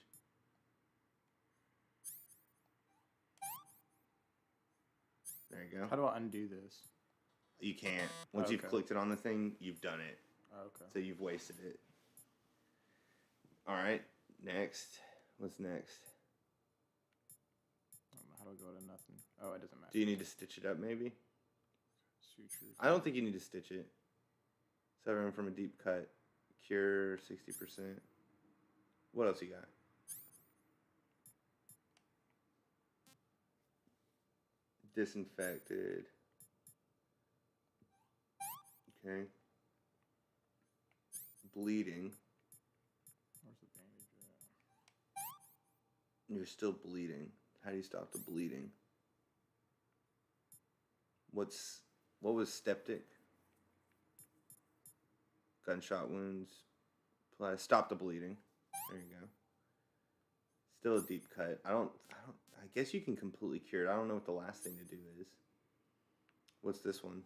There you How go. do I undo this? You can't. Once you've Okay. clicked it on the thing, you've done it. Okay. So you've wasted it. All right. Next. What's next? I don't know. How do I go to nothing? Oh, it doesn't matter. Do you need to stitch it up, maybe? Sutures. I don't think you need to stitch it. Severing from a deep cut. Cure 60%. What else you got? Disinfected. Okay. Bleeding. Where's the bandage at? You're still bleeding. How do you stop the bleeding? What was septic? Gunshot wounds. Stop the bleeding. There you go. Still a deep cut. I guess you can completely cure it. I don't know what the last thing to do is. What's this one?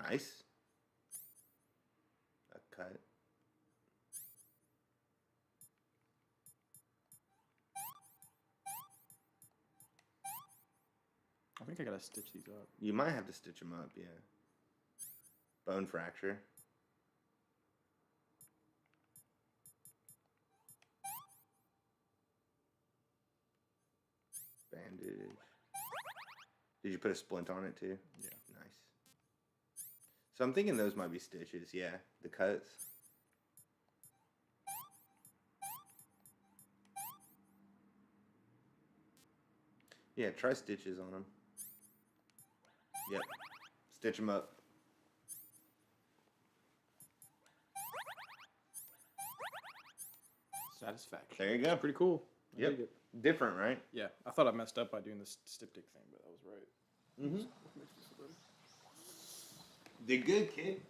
Nice. A cut. I think I gotta stitch these up. You might have to stitch them up, yeah. Bone fracture. Bandage. Did you put a splint on it too? Yeah. Nice. So I'm thinking those might be stitches, yeah. The cuts. Yeah, try stitches on them. Yep. Stitch them up. Satisfaction. There you go. Pretty cool. I Yep. dig it. Different, right? Yeah, I thought I messed up by doing the styptic thing, but that was right. Mm-hmm. Did good, kid.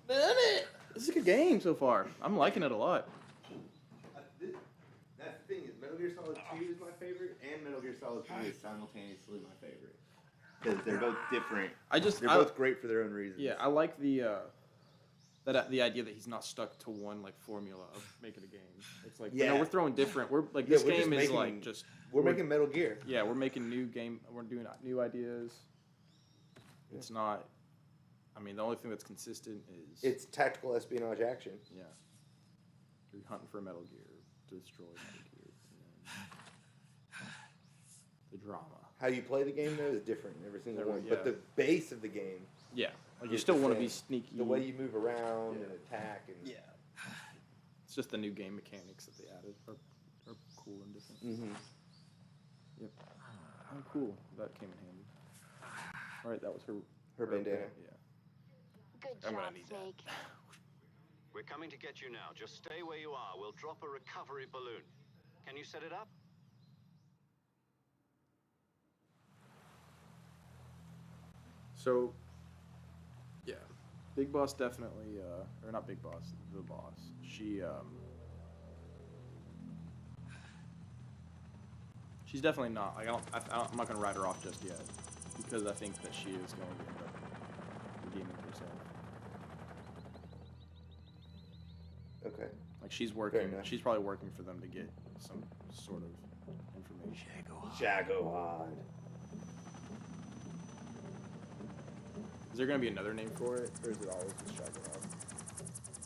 Done it! This is a good game so far. I'm liking it a lot. That's the thing, is Metal Gear Solid 2 is my favorite, and Metal Gear Solid 3 is simultaneously my favorite. Because they're both different. They're both great for their own reasons. Yeah, I like the the idea that he's not stuck to one like formula of making a game. It's like, Yeah. we're throwing different. We're like this we're just game is making- like just We're making Metal Gear. yeah, we're making new game. We're doing new ideas. It's not. I mean, the only thing that's consistent is It's tactical espionage action. yeah. You're hunting for Metal Gear to destroy Metal Gear. And then the drama. How you play the game, though, is different in every single one. Yeah. But the base of the game, Yeah, like you is still the want to be same. sneaky. The way you move around and attack. And yeah. It's just the new game mechanics that they added are cool and different. Mm-hmm. Yep. Oh, cool. That came in handy. All right, that was Her bandana. Yeah. Good I'm gonna job, need that. Snake. We're coming to get you now. Just stay where you are. We'll drop a recovery balloon. Can you set it up? So, yeah, Big Boss definitely, or not Big Boss, the boss. She's definitely not. Like, I'm not gonna write her off just yet because I think that she is going to end up redeeming herself. Okay. Like she's working. enough. She's probably working for them to get some sort of information. Shagohod. Is there gonna be another name for it, or is it always just Shagohod?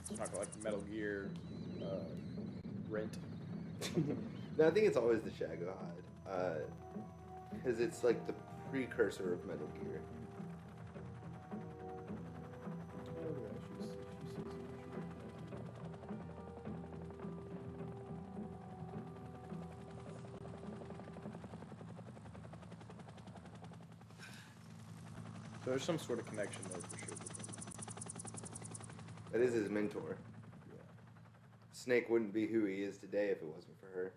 It's not like Metal Gear, Rent. No, I think it's always the Shagohod. Because it's like the precursor of Metal Gear. Oh yeah, she's So there's some sort of connection there for sure. That is his mentor. Yeah. Snake wouldn't be who he is today if it wasn't for her.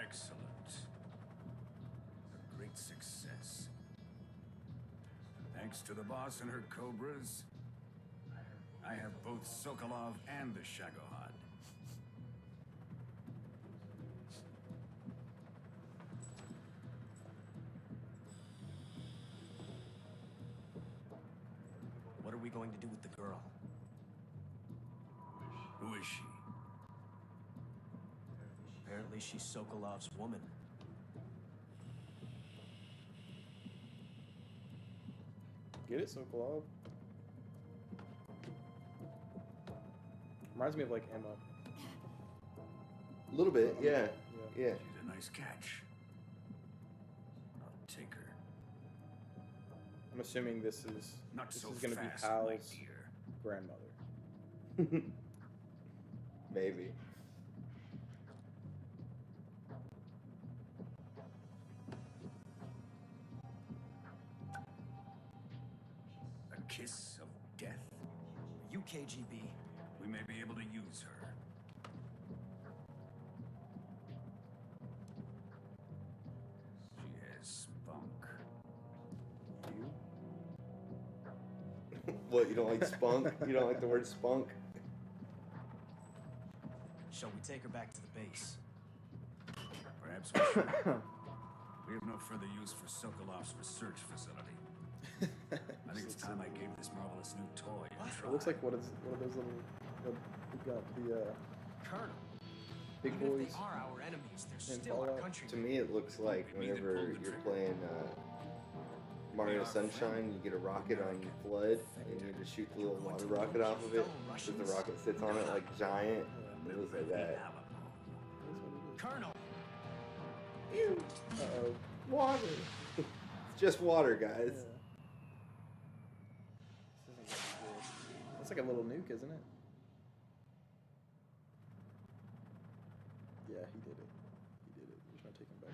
Excellent. A great success. Thanks to the boss and her cobras, I have both Sokolov and the Shagohod. What are we going to do with the girl? Who is she? Apparently she's Sokolov's woman. Get it, Sokolov? Reminds me of like Emma. A little bit, yeah. Yeah. She's a nice catch. I'll take her. I'm assuming this is going to be fast, my Hal's dear. grandmother. Maybe. A kiss of death. Are you KGB? We may be able to use her. She has spunk. You? What, you don't like spunk? You don't like the word spunk? Shall we take her back to the base? Perhaps we should. We have no further use for Sokolov's research facility. I think it's time I gave this marvelous new toy a try. It looks like one of those little. We got the Colonel, big even boys. if they are our enemies, they're in still our Fallout. countrymen. To me, it looks like whenever you're playing Mario Sunshine, you get a rocket on Flood, and you just shoot the little water rocket off of it. Because the rocket sits on it like giant. It looks like that. Colonel! Uh-oh. Water! It's just water, guys. Yeah. That's like a little nuke, isn't it? Yeah, he did it. He did it. We're just gonna take him back.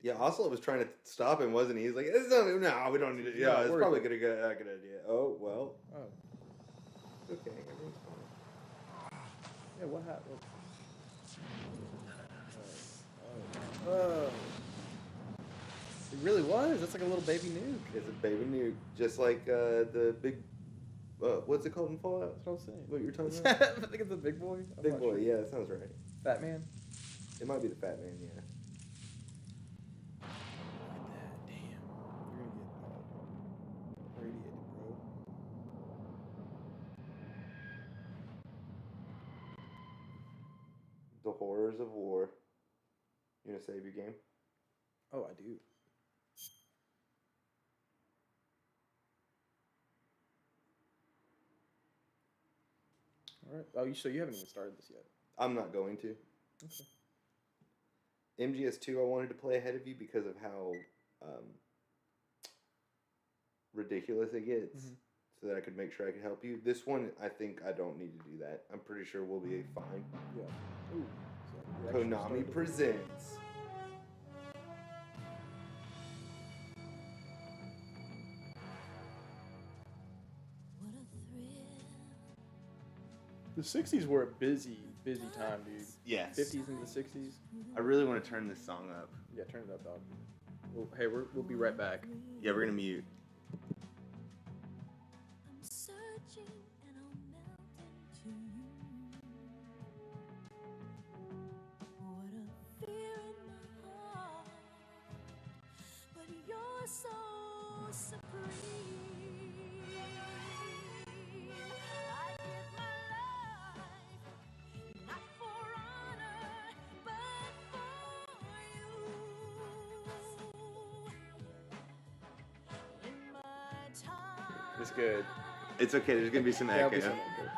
Yeah, Oslo was trying to stop him, wasn't he? He's like, "It's not, no, we don't need it." Yeah, No, it's we're probably good. a good idea. Oh, well. Oh. Okay, everything's fine. Yeah, what happened? Oh. It really was. That's like a little baby nuke. It's a baby nuke, just like the big. What's it called in Fallout? That's what I was saying. What you were talking about? I think it's the big boy. I'm Big not boy, sure. yeah, that sounds right. Fat man. It might be the Fat Man, yeah. Look at that. Damn. You're gonna get radiated, bro. The horrors of war. You gonna save your game? Oh, I do. All right. Oh, so you haven't even started this yet. I'm not going to. Okay. MGS 2 I wanted to play ahead of you because of how ridiculous it gets, so that I could make sure I could help you. This one, I think I don't need to do that. I'm pretty sure we'll be fine. Yeah. Ooh. So you actually Konami started. presents. The 60s were a busy time, dude. Yes. 50s into the 60s. I really want to turn this song up. Yeah, turn it up, dog. Well, hey, we'll be right back. Yeah, we're gonna mute. I'm searching and I'll melt into you. What a fear in my heart, but you're so supreme. I give my life, not for honor, but for you. In my time. It's good. It's okay. There's gonna be some There'll echo. be some echo.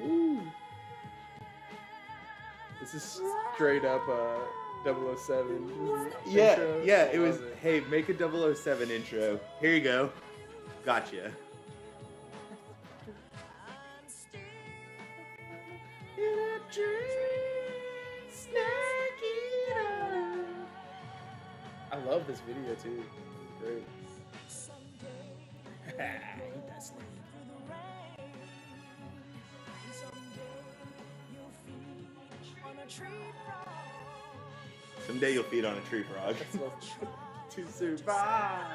Ooh. This is straight up 007. Yeah, intro. yeah. I It was. love it. Hey, make a 007 intro. Here you go. Gotcha. I'm still In a dream, snake eater. I love this video too. It's great. someday He does. through the rain. Someday Someday you'll feed on a tree frog. To survive.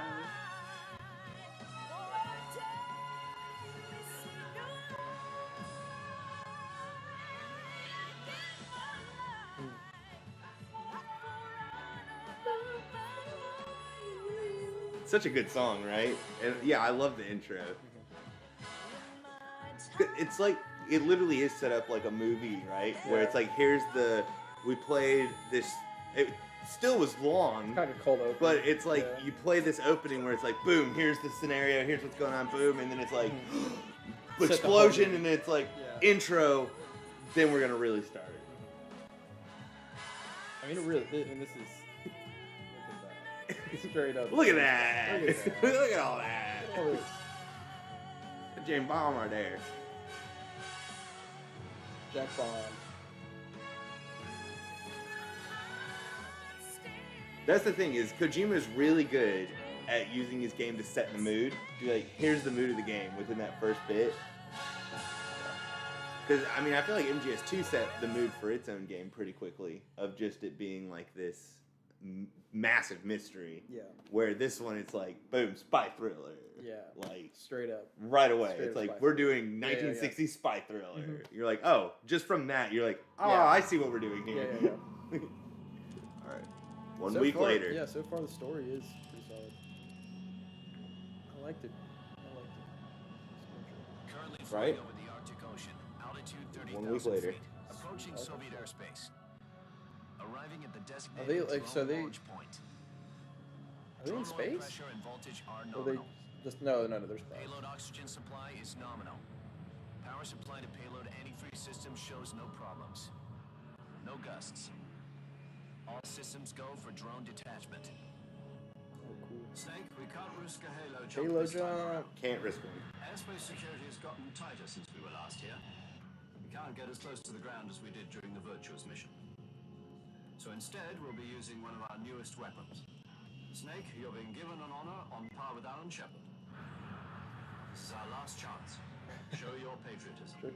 Such a good song, right? And yeah, I love the intro. It's like, it literally is set up like a movie, right? Where it's like, we played this, it still was long. Kind of cold open. But it's like, you play this opening where it's like, boom, here's the scenario, here's what's going on, boom, and then it's like, explosion, and then it's like, intro, then we're gonna really start. I mean, this is... Look at that. Straight up. Look at that! Look at that. Look at all that! All this. James Bond right there. Jack Bond. That's the thing, is Kojima's really good at using his game to set the mood. Be like, here's the mood of the game within that first bit. Because, I mean, I feel like MGS2 set the mood for its own game pretty quickly, of just it being like this massive mystery. Yeah. Where this one, it's like, boom, spy thriller. Yeah. Like, straight up. right away. Straight It's up like, spy we're thriller. doing 1960s spy thriller. Mhm. You're like, oh, just from that, you're like, oh, Yeah. I see what we're doing here. Yeah. All right. One So week far, later. Yeah, so far the story is pretty solid. I liked it. Currently Right? flying over the Arctic Ocean, altitude 1 week 30,000 later. feet, approaching Okay. Soviet airspace. Arriving at the Are designated they like drone they? launch point. Are they in Drone oil space? pressure and voltage are Or they nominal. just no? There's not. Payload oxygen supply is nominal. Power supply to payload antifreeze system shows no problems. No gusts. All systems go for drone detachment. Oh, cool. Snake, we can't risk a halo jump. Halo this time jump. around. Can't risk one. Airspace security has gotten tighter since we were last here. We can't get as close to the ground as we did during the Virtuous mission. So instead, we'll be using one of our newest weapons. Snake, you're being given an honor on par with Alan Shepard. This is our last chance. Show your patriotism. If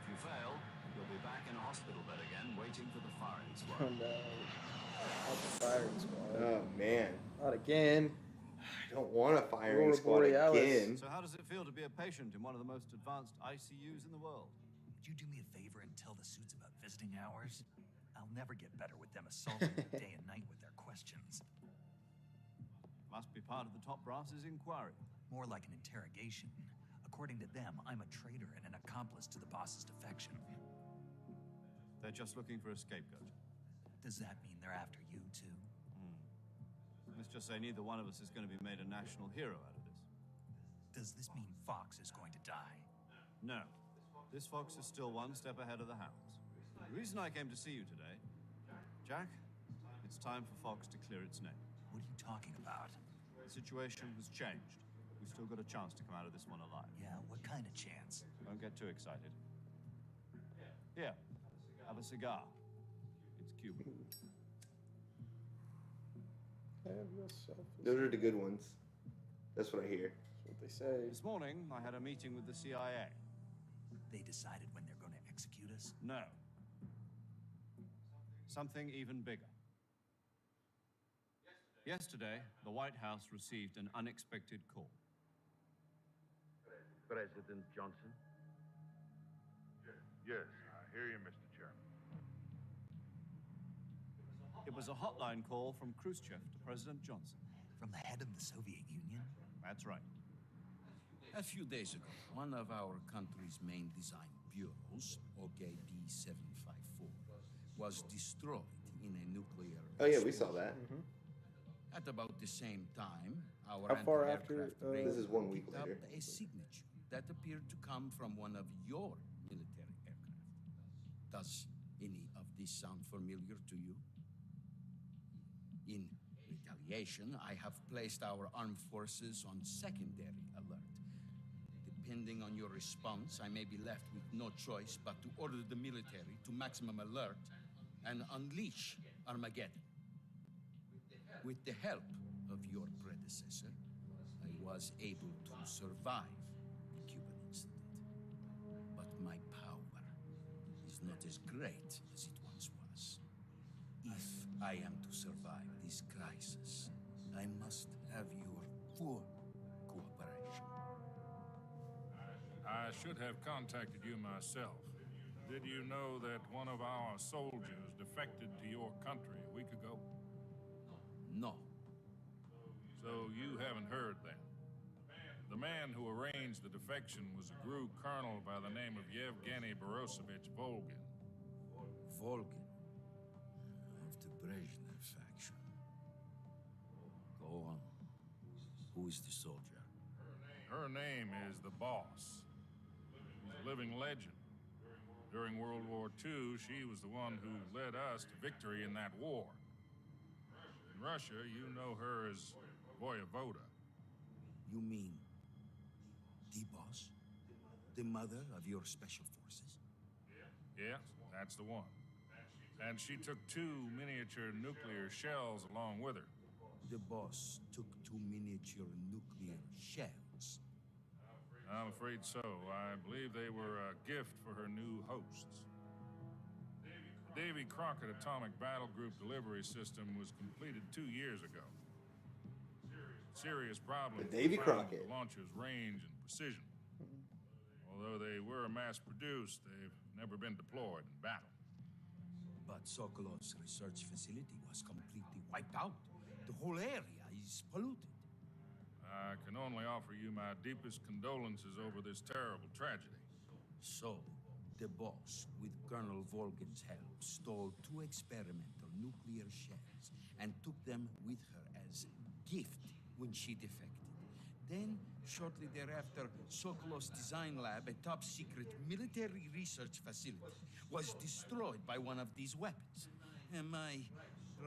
you fail, you'll be back in a hospital bed again, waiting for the firing Oh squad. no! Not the firing squad. Oh, man. Not again. I don't want a firing Aurora squad Borealis. again. So how does it feel to be a patient in one of the most advanced ICUs in the world? Would you do me a favor and tell the suits about visiting hours? I'll never get better with them assaulting me day and night with their questions. Must be part of the top brass's inquiry. More like an interrogation. According to them, I'm a traitor and an accomplice to the boss's defection. They're just looking for a scapegoat. Does that mean they're after you, too? Let's just say neither one of us is going to be made a national hero out of this. Does this mean Fox is going to die? No. This fox is still one step ahead of the hounds. The reason I came to see you today, Jack, it's time for Fox to clear its name. What are you talking about? The situation has changed. We've still got a chance to come out of this one alive. Yeah, what kind of chance? Don't get too excited. Here, have a cigar. It's Cuban. Have yourself a Those are the good ones. That's what I hear. That's what they say. This morning, I had a meeting with the CIA. They decided when they're going to execute us? No. Something even bigger. Yesterday, the White House received an unexpected call. President Johnson? Yes, I hear you, Mr. Chairman. It was a hotline call from Khrushchev to President Johnson. From the head of the Soviet Union? That's right. A few days ago, one of our country's main design bureaus, OKB 754, was destroyed in a nuclear Oh, yeah, we saw explosion. that. At about the same time, our How far after, anti-aircraft radar This is 1 week picked up later. a signature that appeared to come from one of your military aircraft. Does any of this sound familiar to you? In retaliation, I have placed our armed forces on secondary alert. Depending on your response, I may be left with no choice but to order the military to maximum alert and unleash Armageddon. With the help of your predecessor, I was able to survive the Cuban incident. But my power is not as great as it once was. I am to survive this crisis, I must have your full cooperation. I should have contacted you myself. Did you know that one of our soldiers defected to your country a week ago? No. So you haven't heard then. The man who arranged the defection was a GRU colonel by the name of Yevgeny Borosovich Volgin. Volgin. Of the Brezhnev faction. Go on. Who is the soldier? Her name is the Boss. She's a living legend. During World War II, she was the one who led us to victory in that war. In Russia, you know her as Voyevoda. You mean the boss? The mother of your special forces? Yes, that's the one. And she took 2 miniature nuclear shells along with her. The boss took 2 miniature nuclear shells. I'm afraid so. I believe they were a gift for her new hosts. The Davy Crockett Atomic Battle Group delivery system was completed 2 years ago. Serious problems The Davy were found with Crockett. the launcher's range and precision. Although they were mass-produced, they've never been deployed in battle. But Sokolov's research facility was completely wiped out. The whole area is polluted. I can only offer you my deepest condolences over this terrible tragedy. So, the boss, with Colonel Volgin's help, stole 2 experimental nuclear shells and took them with her as gift when she defected. Then, shortly thereafter, Sokolov's design lab, a top-secret military research facility, was destroyed by one of these weapons. Am I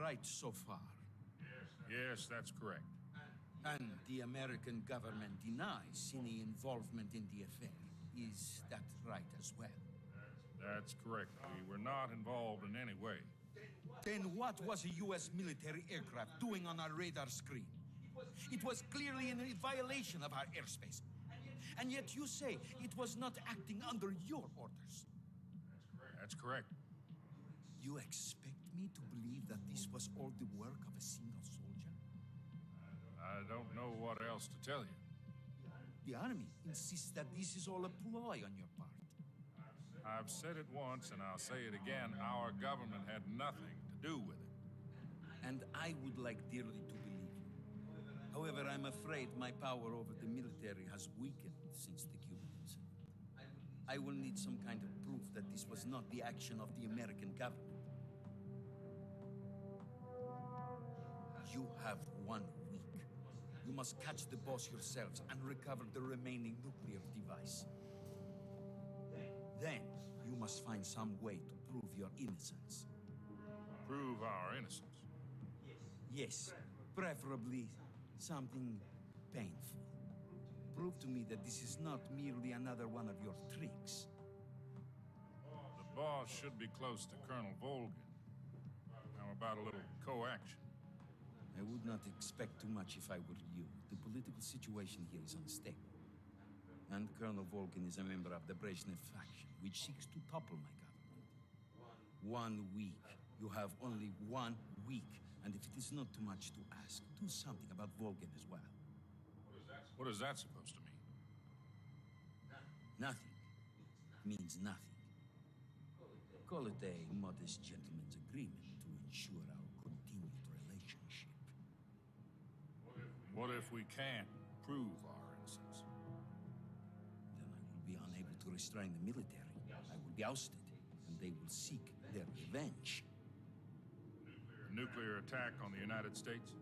right so far? Yes, that's correct. And the American government denies any involvement in the affair. Is that right as well? That's correct. We were not involved in any way. Then what was a U.S. military aircraft doing on our radar screen? It was clearly in violation of our airspace. And yet you say it was not acting under your orders. That's correct. You expect me to believe that this was all the work of a single soldier? I don't know what else to tell you. The army insists that this is all a ploy on your part. I've said it once and I'll say it again. Our government had nothing to do with it. And I would like dearly to believe you. However, I'm afraid my power over the military has weakened since the Cuban incident. I will need some kind of proof that this was not the action of the American government. You have 1 week. You must catch the boss yourselves and recover the remaining nuclear device. Then, you must find some way to prove your innocence. Prove our innocence. Yes, preferably something painful. Prove to me that this is not merely another one of your tricks. The boss should be close to Colonel Volgin. How about a little co-action? I would not expect too much if I were you. The political situation here is unstable. And Colonel Volgin is a member of the Brezhnev faction, which seeks to topple my government. 1 week. You have only 1 week. And if it is not too much to ask, do something about Volgin as well. What is that supposed to mean? Nothing. Means nothing. Call it a modest gentleman's agreement to ensure our continued relationship. What if we can't prove our innocence? Then I will be unable to restrain the military. I will be ousted, and they will seek their revenge. A nuclear attack on the United States?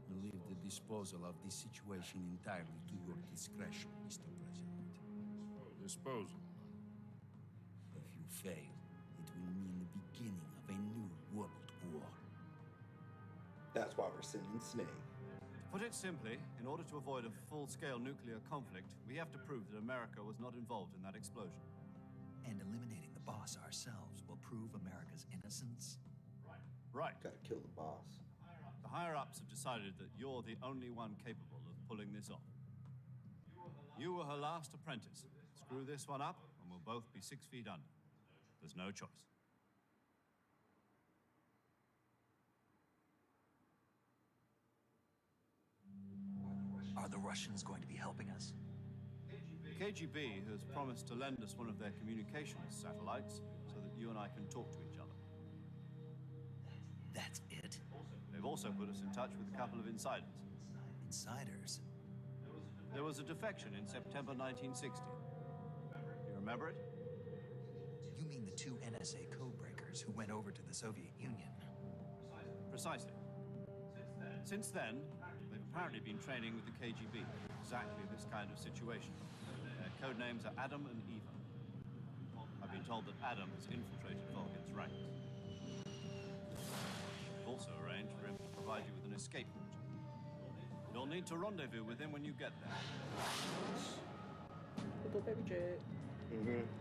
I leave the disposal of this situation entirely to your discretion, Mr. President. Disposal. If you fail, it will mean the beginning of a new world war. That's why we're sending Snake. To put it simply, in order to avoid a full-scale nuclear conflict, we have to prove that America was not involved in that explosion. And eliminating the boss ourselves will prove America's innocence? Right. Gotta kill the boss. The higher-ups have decided that you're the only one capable of pulling this off. You were her last apprentice. Screw this one up, and we'll both be 6 feet under. There's no choice. Are the Russians going to be helping us? The KGB has promised to lend us one of their communications satellites so that you and I can talk to each other. That's it? They've also put us in touch with a couple of insiders. Insiders? There was a defection in September 1960. Do you remember it? You mean the two NSA codebreakers who went over to the Soviet Union? Precisely. Since then, they've apparently been training with the KGB. Exactly this kind of situation. Their code names are Adam and Eva. I've been told that Adam has infiltrated Volgin's ranks. We've also arranged for him to provide you with an escape route. You'll need to rendezvous with him when you get there. Little baby jet.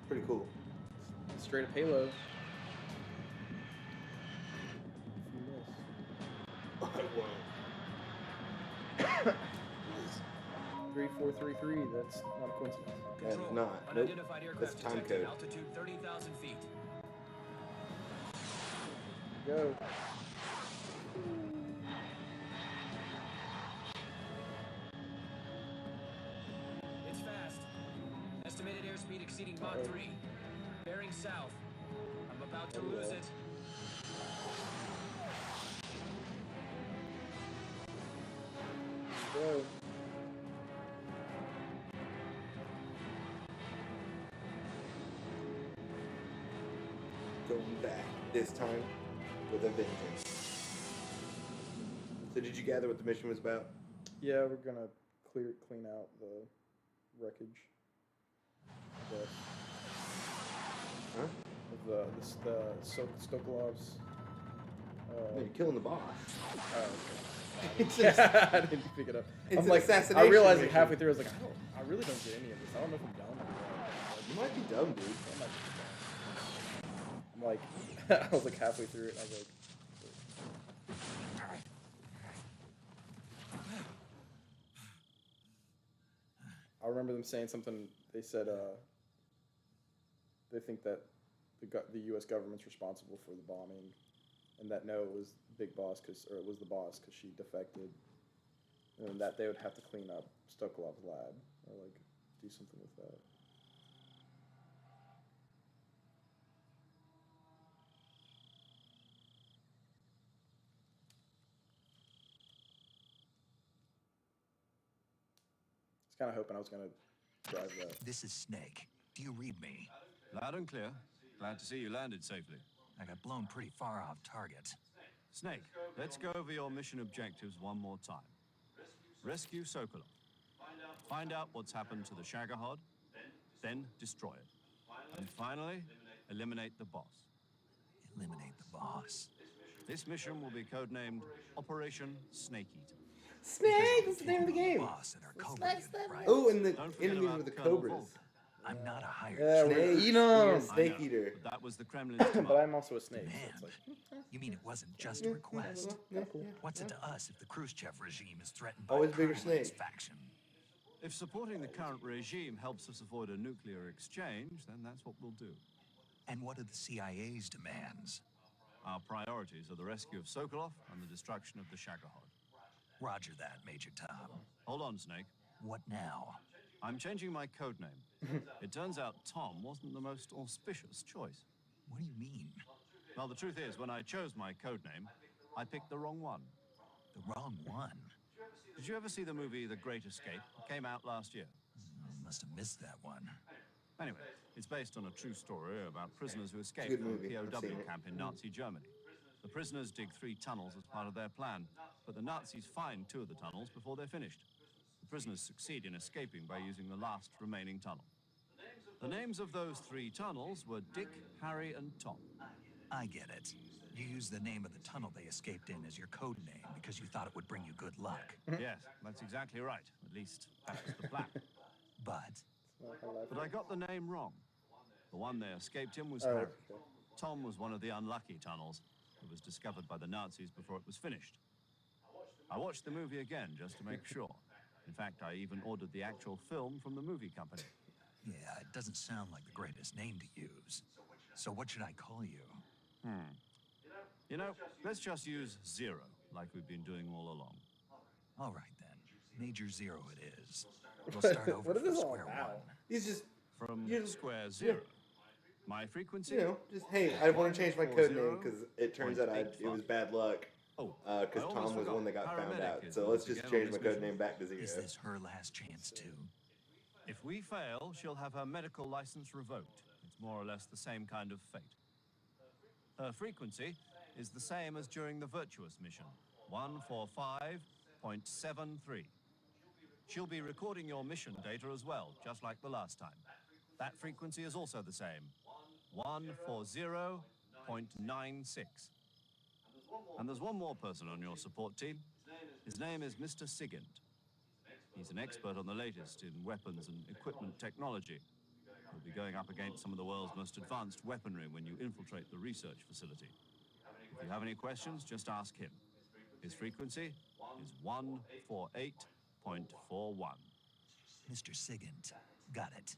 Pretty cool. Straight up Halo. I won. 3433. That's not a coincidence. That is not. Nope. Unidentified That's aircraft time detected. code. Altitude 30,000 feet. Go. It's fast. Estimated airspeed exceeding Mach 3. Bearing south. I'm about to lose it. Go. Going back this time with a vengeance. So did you gather what the mission was about? Yeah, we're gonna clean out the wreckage. I guess. Huh? Of the Stokolov's. No, you're killing the boss. Okay. It's I didn't pick it up. It's I'm an like, assassination I realized like mission. halfway through, I was like, I really don't get any of this. I don't know if I'm dumb or what. You might be dumb, dude. I'm like, I was like halfway through it, and I was like, I remember them saying something. They said they think that the U.S. government's responsible for the bombing, and that no, it was Big Boss or it was the boss because she defected, and that they would have to clean up Stokolov's lab or like do something with that. I was kind of hoping I was gonna drive that. This is Snake. Do you read me? Loud and clear. Glad to see you landed safely. I got blown pretty far off target. Snake, let's go over your mission objectives one more time. Rescue Sokolov. Find out what's happened to the Shagohod, then destroy it. And finally, eliminate the boss. Eliminate the boss. This mission will be codenamed Operation Snake Eater. Snake! That's the name of the game. Boss in our Cobra unit, right? Oh, and the Don't forget enemies about were the Colonel Cobras. Volk. I'm not a hired Yeah, snake. we're Snake. eating You're a 'em. snake I know, eater. but that was the Kremlin's command. But I'm also a snake. So it's like, You mean it wasn't just a request? Yeah, cool. What's it to us if the Khrushchev regime is threatened by Always bigger Kremlin's snake. faction? If supporting the current regime helps us avoid a nuclear exchange, then that's what we'll do. And what are the CIA's demands? Our priorities are the rescue of Sokolov and the destruction of the Shagohod. Roger that, Major Tom. Hold on, Snake. What now? I'm changing my code name. It turns out Tom wasn't the most auspicious choice. What do you mean? Well, the truth is, when I chose my code name, I picked the wrong one. The wrong one? Did you ever see the movie The Great Escape? It came out last year. Must have missed that one. Anyway, it's based on a true story about prisoners who escaped Good from movie. a I've POW seen it. camp in Nazi Germany. The prisoners dig 3 tunnels as part of their plan, but the Nazis find 2 of the tunnels before they're finished. The prisoners succeed in escaping by using the last remaining tunnel. The names of those 3 tunnels were Dick, Harry, and Tom. I get it. You used the name of the tunnel they escaped in as your code name because you thought it would bring you good luck. Yes, that's exactly right. At least that was the plan. But But I got the name wrong. The one they escaped in was Oh, Harry. okay. Tom was one of the unlucky tunnels. It was discovered by the Nazis before it was finished. I watched the movie again just to make sure. In fact, I even ordered the actual film from the movie company. yeah, it doesn't sound like the greatest name to use. So what should I call you? You know, let's just use Zero, like we've been doing all along. All right then. Major Zero it is. We'll start over What is from this all square about? one. He's just, From you square zero. My frequency? you know, just hey, I want to change my code name because it turns out it was 140.85. bad luck. Oh, Because I almost Tom was the one that forgot. got found out. Paramedic is So with let's us just again on change my this code mission. name back to Zero. Is this her last chance too? If we fail, she'll have her medical license revoked. It's more or less the same kind of fate. Her frequency is the same as during the Virtuous mission, 145.73. She'll be recording your mission data as well, just like the last time. That frequency is also the same, 140.96. And there's one more person on your support team. His name is Mr. Sigint. He's an expert on the latest in weapons and equipment technology. You'll be going up against some of the world's most advanced weaponry when you infiltrate the research facility. If you have any questions, just ask him. His frequency is 148.41. Mr. Sigint. Got it.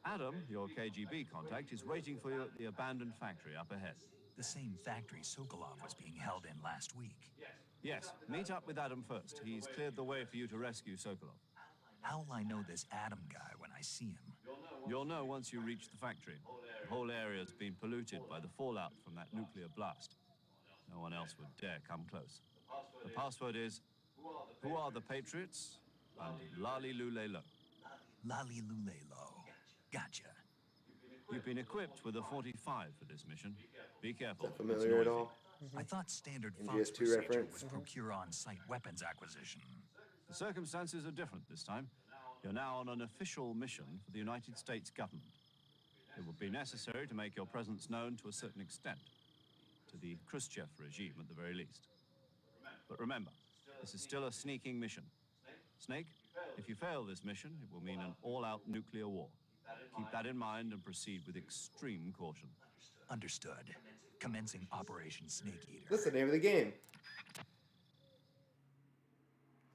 Adam, your KGB contact, is waiting for you at the abandoned factory up ahead. The same factory Sokolov was being held in last week. Yes, meet up with Adam first. He's cleared the way for you to rescue Sokolov. How'll I know this Adam guy when I see him? You'll know once you reach the factory. The whole area's been polluted by the fallout from that nuclear blast. No one else would dare come close. The password is, "Who are the Patriots?" and Lali Lule Lo. Lali Lulelo. Gotcha. You've been equipped with a 45 for this mission. Be careful. Is that familiar at all? I thought standard MGS Fox 2 procedure reference? was procure on-site weapons acquisition. The circumstances are different this time. You're now on an official mission for the United States government. It will be necessary to make your presence known to a certain extent, to the Khrushchev regime at the very least. But remember, this is still a sneaking mission. Snake, if you fail this mission, it will mean an all-out nuclear war. Keep that in mind and proceed with extreme caution. Understood. Commencing Operation Snake Eater. That's the name of the game.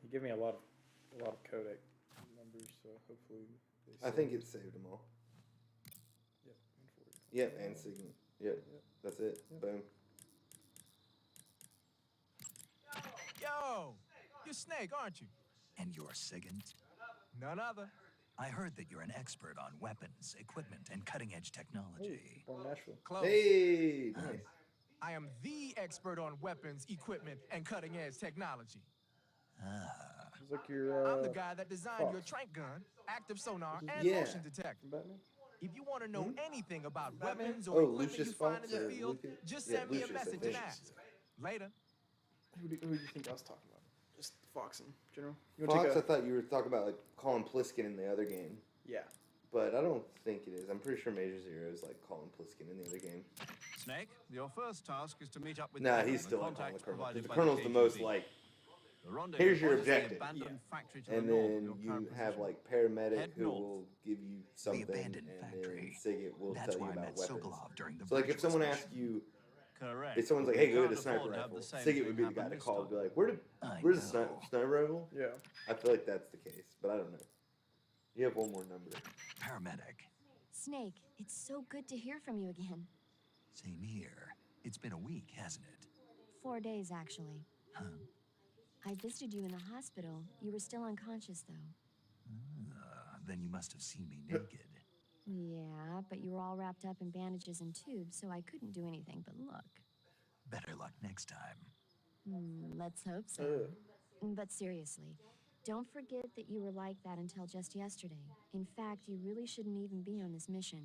He gave me a lot of codec numbers, so hopefully they I think it saved them all. Yep, 140. Yep, and Signet. Yep, that's it. Boom. Yo, you're Snake, aren't you? And you're Sigint? None other. I heard that you're an expert on weapons, equipment, and cutting-edge technology. From Nashville. Close. Hey, nice. I am the expert on weapons, equipment, and cutting-edge technology. Ah. It's like your, I'm the guy that designed your Fox. trank gun, active sonar, and Yeah. motion detector. Batman? If you want to know anything about weapons Oh, or equipment Lucius you find in Fox the or field, Lucas? just Yeah, send me Lucius, a I message think. and ask. Later. Who do you think I was talking about? Just Fox in general. You Fox, wanna I take a, thought you were talking about like Colin Pliskin in the other game. yeah. But I don't think it is. I'm pretty sure Major Zero is like Colin Pliskin in the other game. Snake, your first task is to meet up with Nah, Adam, he's the still like Colin contact the Colonel. provided The by Colonel's the most KGB. like, The rendezvous here's your point is the objective. abandoned factory to and the north of then your you current have position. like paramedic Head who north. will give you something, abandoned and factory. then Sigint will That's tell you where I about met weapons. Sokolov during the So like if Virtuous someone mission. asks you, Correct. if someone's like, We hey, go get can't a sniper afford to have rifle, the same Sigint would thing be the happen guy to this call time. and be like, where's I the sniper know. rifle? Yeah. I feel like that's the case, but I don't know. You have one more number. Paramedic. Snake, it's so good to hear from you again. Same here. It's been a week, hasn't it? 4 days, actually. Huh? I visited you in the hospital. You were still unconscious, though. Then you must have seen me naked. Yeah, but you were all wrapped up in bandages and tubes, so I couldn't do anything but look. Better luck next time. Let's hope so. But seriously, don't forget that you were like that until just yesterday. In fact, you really shouldn't even be on this mission.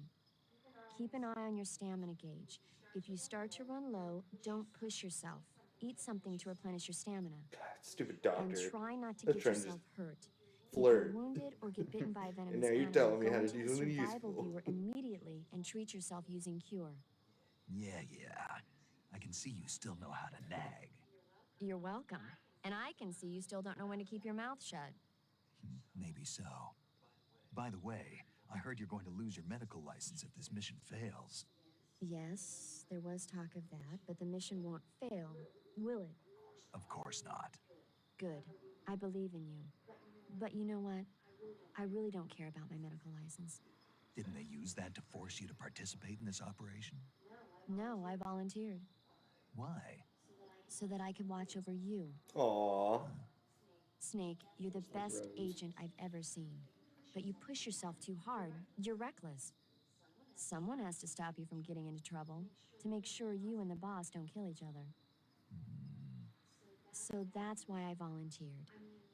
Keep an eye on your stamina gauge. If you start to run low, don't push yourself. Eat something to replenish your stamina. Stupid doctor. And try not to They're get trying to yourself hurt. If flirt. you're wounded or get bitten by a venomous And now you're animal, telling me go how to into do the something survival useful. viewer immediately and treat yourself using Cure. Yeah. I can see you still know how to nag. You're welcome. And I can see you still don't know when to keep your mouth shut. Maybe so. By the way, I heard you're going to lose your medical license if this mission fails. Yes, there was talk of that, but the mission won't fail, will it? Of course not. Good. I believe in you. But you know what? I really don't care about my medical license. Didn't they use that to force you to participate in this operation? No, I volunteered. Why? So that I could watch over you. Aww. Snake, you're the best agent I've ever seen. But you push yourself too hard. You're reckless. Someone has to stop you from getting into trouble, to make sure you and the boss don't kill each other. So that's why I volunteered.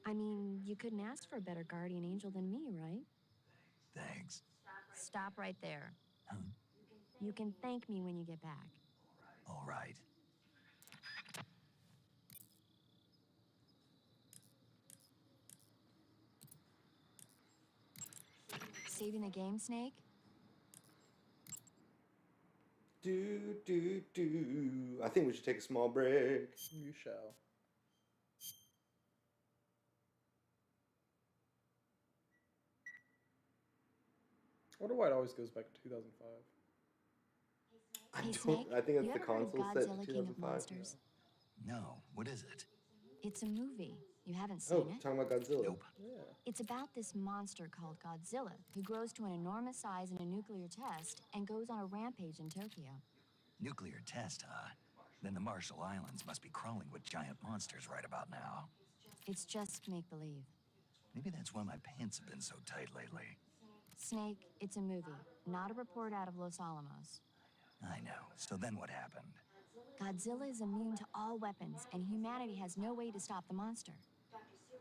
I mean, you couldn't ask for a better guardian angel than me, right? Thanks. Stop right there. Huh? You can thank me when you get back. All right. Saving the game, Snake? I think we should take a small break. You shall. I wonder why it always goes back to 2005. Hey, Snake, I think it's you the ever heard of console set Godzilla to King of 2005. Monsters? No, what is it? It's a movie. You haven't seen Oh, it? talking about Godzilla. Nope. Yeah. It's about this monster called Godzilla who grows to an enormous size in a nuclear test and goes on a rampage in Tokyo. Nuclear test, huh? Then the Marshall Islands must be crawling with giant monsters right about now. It's just make-believe. Maybe that's why my pants have been so tight lately. Snake, it's a movie, not a report out of Los Alamos. I know. So then what happened? Godzilla is immune to all weapons, and humanity has no way to stop the monster.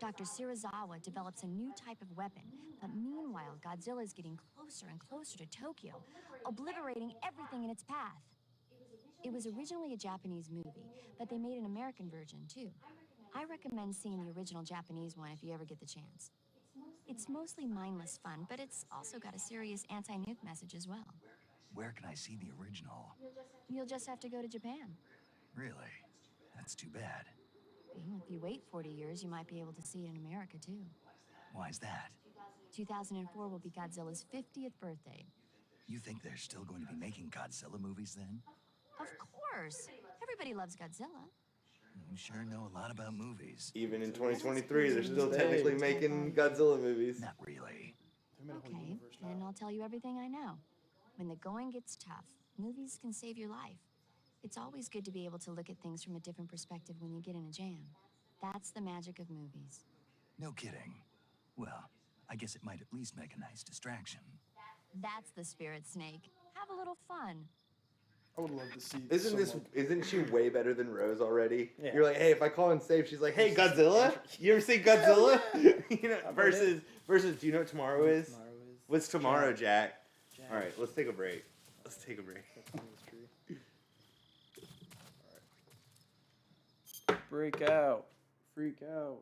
Dr. Shirazawa develops a new type of weapon, but meanwhile, Godzilla is getting closer and closer to Tokyo, obliterating everything in its path. It was originally a Japanese movie, but they made an American version too. I recommend seeing the original Japanese one if you ever get the chance. It's mostly mindless fun, but it's also got a serious anti-nuke message as well. Where can I see the original? You'll just have to go to Japan. Really? That's too bad. If you wait 40 years, you might be able to see it in America too. Why's that? 2004 will be Godzilla's 50th birthday. You think they're still going to be making Godzilla movies then? Of course. Everybody loves Godzilla. You sure know a lot about movies. Even in 2023, they're still Hey. technically making Godzilla movies. Not really. Okay, then I'll tell you everything I know. When the going gets tough, movies can save your life. It's always good to be able to look at things from a different perspective when you get in a jam. That's the magic of movies. No kidding. Well, I guess it might at least make a nice distraction. That's the spirit, Snake. Have a little fun. I would love to see. Isn't she way better than Rose already? Yeah. You're like, hey, if I call in safe, she's like, hey, Godzilla? You ever seen Godzilla? You know, versus, do you know what tomorrow is? What's tomorrow, Jack? All right, let's take a break. Break out. Freak out.